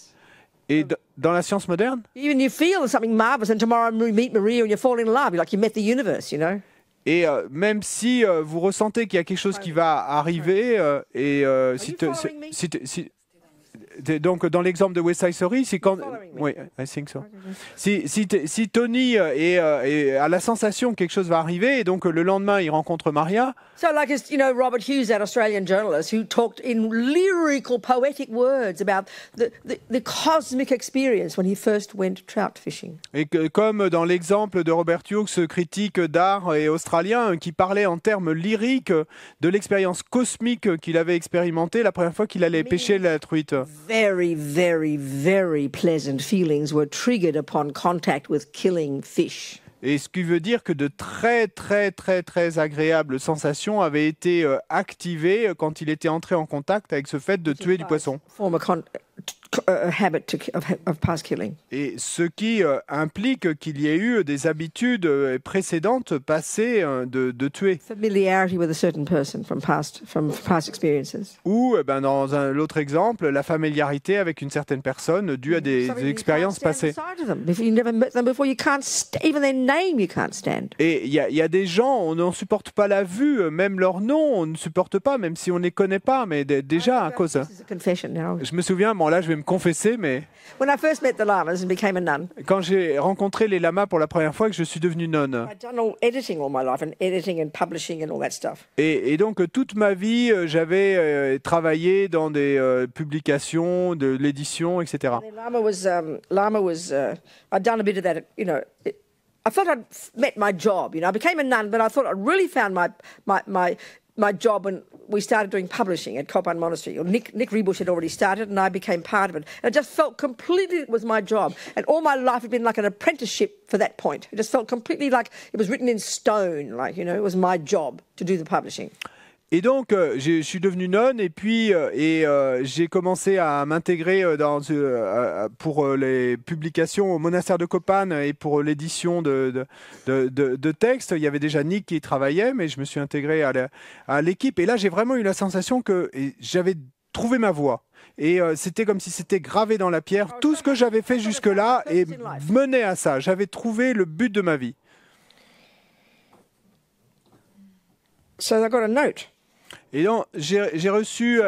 Et dans la science moderne, Even you feel something marvelous, and tomorrow you meet Maria and you fall in love. You're like you met the universe. You know. et même si vous ressentez qu'il y a quelque chose qui va arriver, donc dans l'exemple de West Side Story, c'est quand, following me? oui, I think so. Si Tony a la sensation que quelque chose va arriver et donc le lendemain il rencontre Maria, So, like, as you know, Robert Hughes, that Australian journalist, who talked in lyrical, poetic words about the cosmic experience when he first went trout fishing. et que, comme dans l'exemple de Robert Hughes, ce critique d'art et australien qui parlait en termes lyriques de l'expérience cosmique qu'il avait expérimentée la première fois qu'il allait pêcher la truite. Very, very, very pleasant feelings were triggered upon contact with killing fish. Et ce qui veut dire que de très très très très agréables sensations avaient été activées quand il était entré en contact avec ce fait de tuer du poisson. Form a habit of past killing. Et ce qui implique qu'il y ait eu des habitudes précédentes passées de tuer. Familiarity with a certain person from past experiences. Ou dans l'autre exemple, la familiarité avec une certaine personne due à des Something you expériences can't stand passées. beside of them. If you never met them before, you can't even their name you can't stand. Et il y a des gens, on n'en supporte pas la vue, même leur nom, on ne supporte pas, même si on ne les connaît pas, mais déjà à cause. This is a confession now. Je me souviens, bon là je vais me confesser, mais When I first met the lamas and became a nun, quand j'ai rencontré les lamas pour la première fois que je suis devenu nonne, I'd done editing all my life, and editing and publishing and all that stuff. et donc toute ma vie, j'avais travaillé dans des publications, de l'édition, etc. And then Lama was I'd done a bit of that, you know. I felt I'd met my job, you know. I became a nun, but I thought I really found my job when we started doing publishing at Copan Monastery. Or Nick Rebush had already started, and I became part of it. And I just felt completely it was my job. And all my life had been like an apprenticeship for that point. It just felt completely like it was written in stone, like, you know, it was my job to do the publishing. Et donc, je suis devenu nonne et puis j'ai commencé à m'intégrer pour les publications au monastère de Copan et pour l'édition de textes. Il y avait déjà Nick qui travaillait, mais je me suis intégré à l'équipe. Et là, j'ai vraiment eu la sensation que j'avais trouvé ma voie. Et c'était comme si c'était gravé dans la pierre. Tout ce que j'avais fait jusque-là et menait à ça. J'avais trouvé le but de ma vie. So I got a note. Et donc, j'ai reçu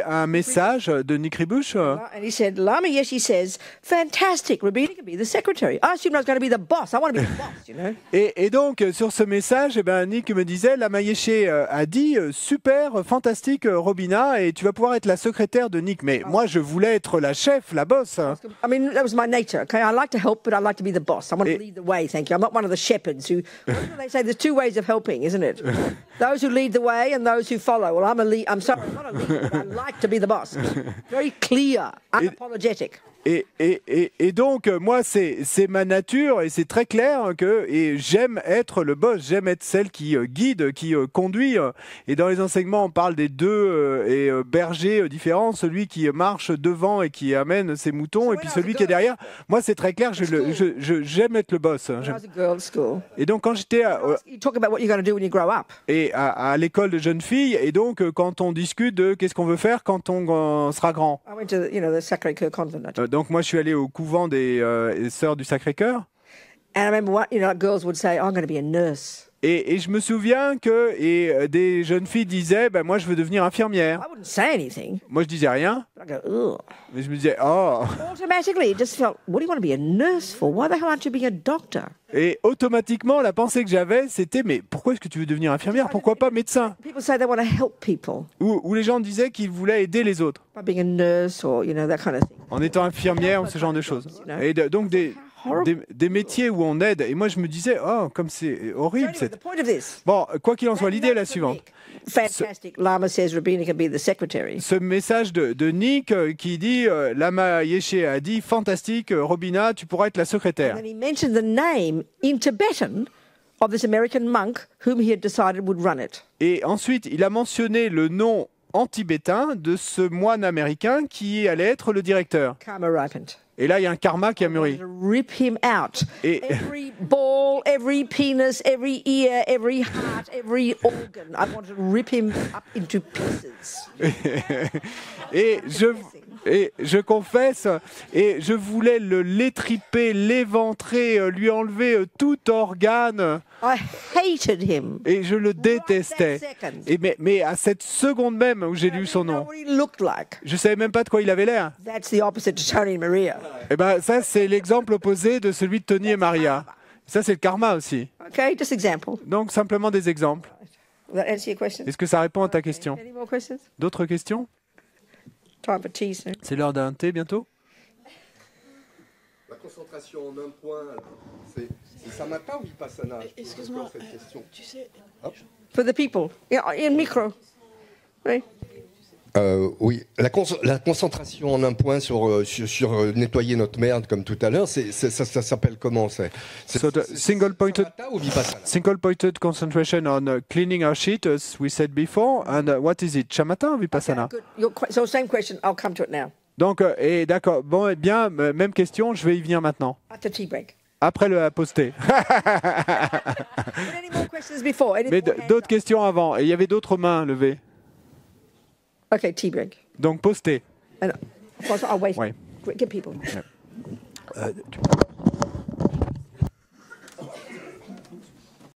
un message de Nick Rebush. And he said, Lama Yeshe says, fantastic, Rabina can be the secretary. I assumed I was going to be the boss. I want to be the boss, you know. Et donc, sur ce message, Nick me disait, Lama Yeshe a dit, super, fantastique, Robina, et tu vas pouvoir être la secrétaire de Nick. Mais moi, je voulais être la chef, la boss. I mean, that was my nature, okay? I like to help, but I like to be the boss. I want to lead the way, thank you. I'm not one of the shepherds who... They say there's two ways of helping, isn't it? Those who lead the way and those who follow. Well, I'm sorry, I'm not a leader, but I like to be the boss. Very clear, unapologetic. Et donc, moi, c'est ma nature et c'est très clair que j'aime être le boss, j'aime être celle qui guide, qui conduit. Et dans les enseignements, on parle des deux bergers différents, celui qui marche devant et qui amène ses moutons, et puis celui qui est derrière. Moi, c'est très clair, j'aime être le boss. When I was at girls' school, Et donc, quand j'étais you talk about what you're going to do when you grow up. à l'école de jeunes filles, et donc quand on discute de qu'est-ce qu'on veut faire quand on sera grand. I went to, the Sacré-Cœur convent. Donc moi, je suis allé au couvent des Sœurs du Sacré-Cœur. And I remember what, girls would say, I'm going to be a nurse. Et je me souviens que des jeunes filles disaient, moi je veux devenir infirmière. I wouldn't say anything, Moi je disais rien, but I go, ugh. mais je me disais, oh. Automatically, it just felt, what do you want to be a nurse for? Why the hell aren't you being a doctor? Et automatiquement, la pensée que j'avais, c'était, mais pourquoi est-ce que tu veux devenir infirmière? Pourquoi pas médecin? People say they want to help people Ou les gens disaient qu'ils voulaient aider les autres, by being a nurse or, that kind of thing. en étant infirmière ou ce genre de choses. Et donc des métiers où on aide. Et moi je me disais, oh, comme c'est horrible. Anyway, the point of this. Bon, quoi qu'il en soit, l'idée est la suivante. Fantastic. Lama says Rabina can be the secretary. Ce message de Nick qui dit, Lama Yeshe a dit, fantastique, Robina, tu pourras être la secrétaire. And then he mentioned the name in Tibetan of this American monk whom he had decided would run it. Et ensuite, il a mentionné le nom en tibétain de ce moine américain qui allait être le directeur. Karma ripened. Et là, il y a un karma qui a mûri. To rip him out. Et- Every ball, every penis, every ear, every heart, every organ. I wanted to rip him up into pieces. Et je confesse, et je voulais l'étriper, l'éventrer, lui enlever tout organe, I hated him. et je le détestais. Et mais à cette seconde même où j'ai lu son I didn't know nom, what he looked like. je savais même pas de quoi il avait l'air. That's the opposite to Tony and Maria. Et ben ça, c'est l'exemple opposé de celui de Tony et Maria. Ça, c'est le karma aussi. Okay, just example. Donc simplement des exemples. Will that answer your question? Est-ce que ça répond à ta question? Any more questions? D'autres questions? Time for tea soon. C'est l'heure d'un thé bientôt? La concentration en un point, alors, c'est samatha ou vipassana? Excuse-moi, cette question. tu sais, For the people. In micro. Oui. Oui, la concentration en un point sur nettoyer notre merde comme tout à l'heure, ça s'appelle comment? So the single-pointed Samatha ou vipassana? Single-pointed concentration on cleaning our sheet, as we said before. And what is it, shamatha ou vipassana? Good. So same question. I'll come to it now. Donc, et d'accord. Bon, eh bien, même question. Je vais y venir maintenant. After tea break. Après le poster. Any more questions before? Any Mais more hands d'autres up? questions avant. Et il y avait d'autres mains levées. Okay, tea break. Donc, poster. And of course, I'll wait. Ouais. Get people. Tu peux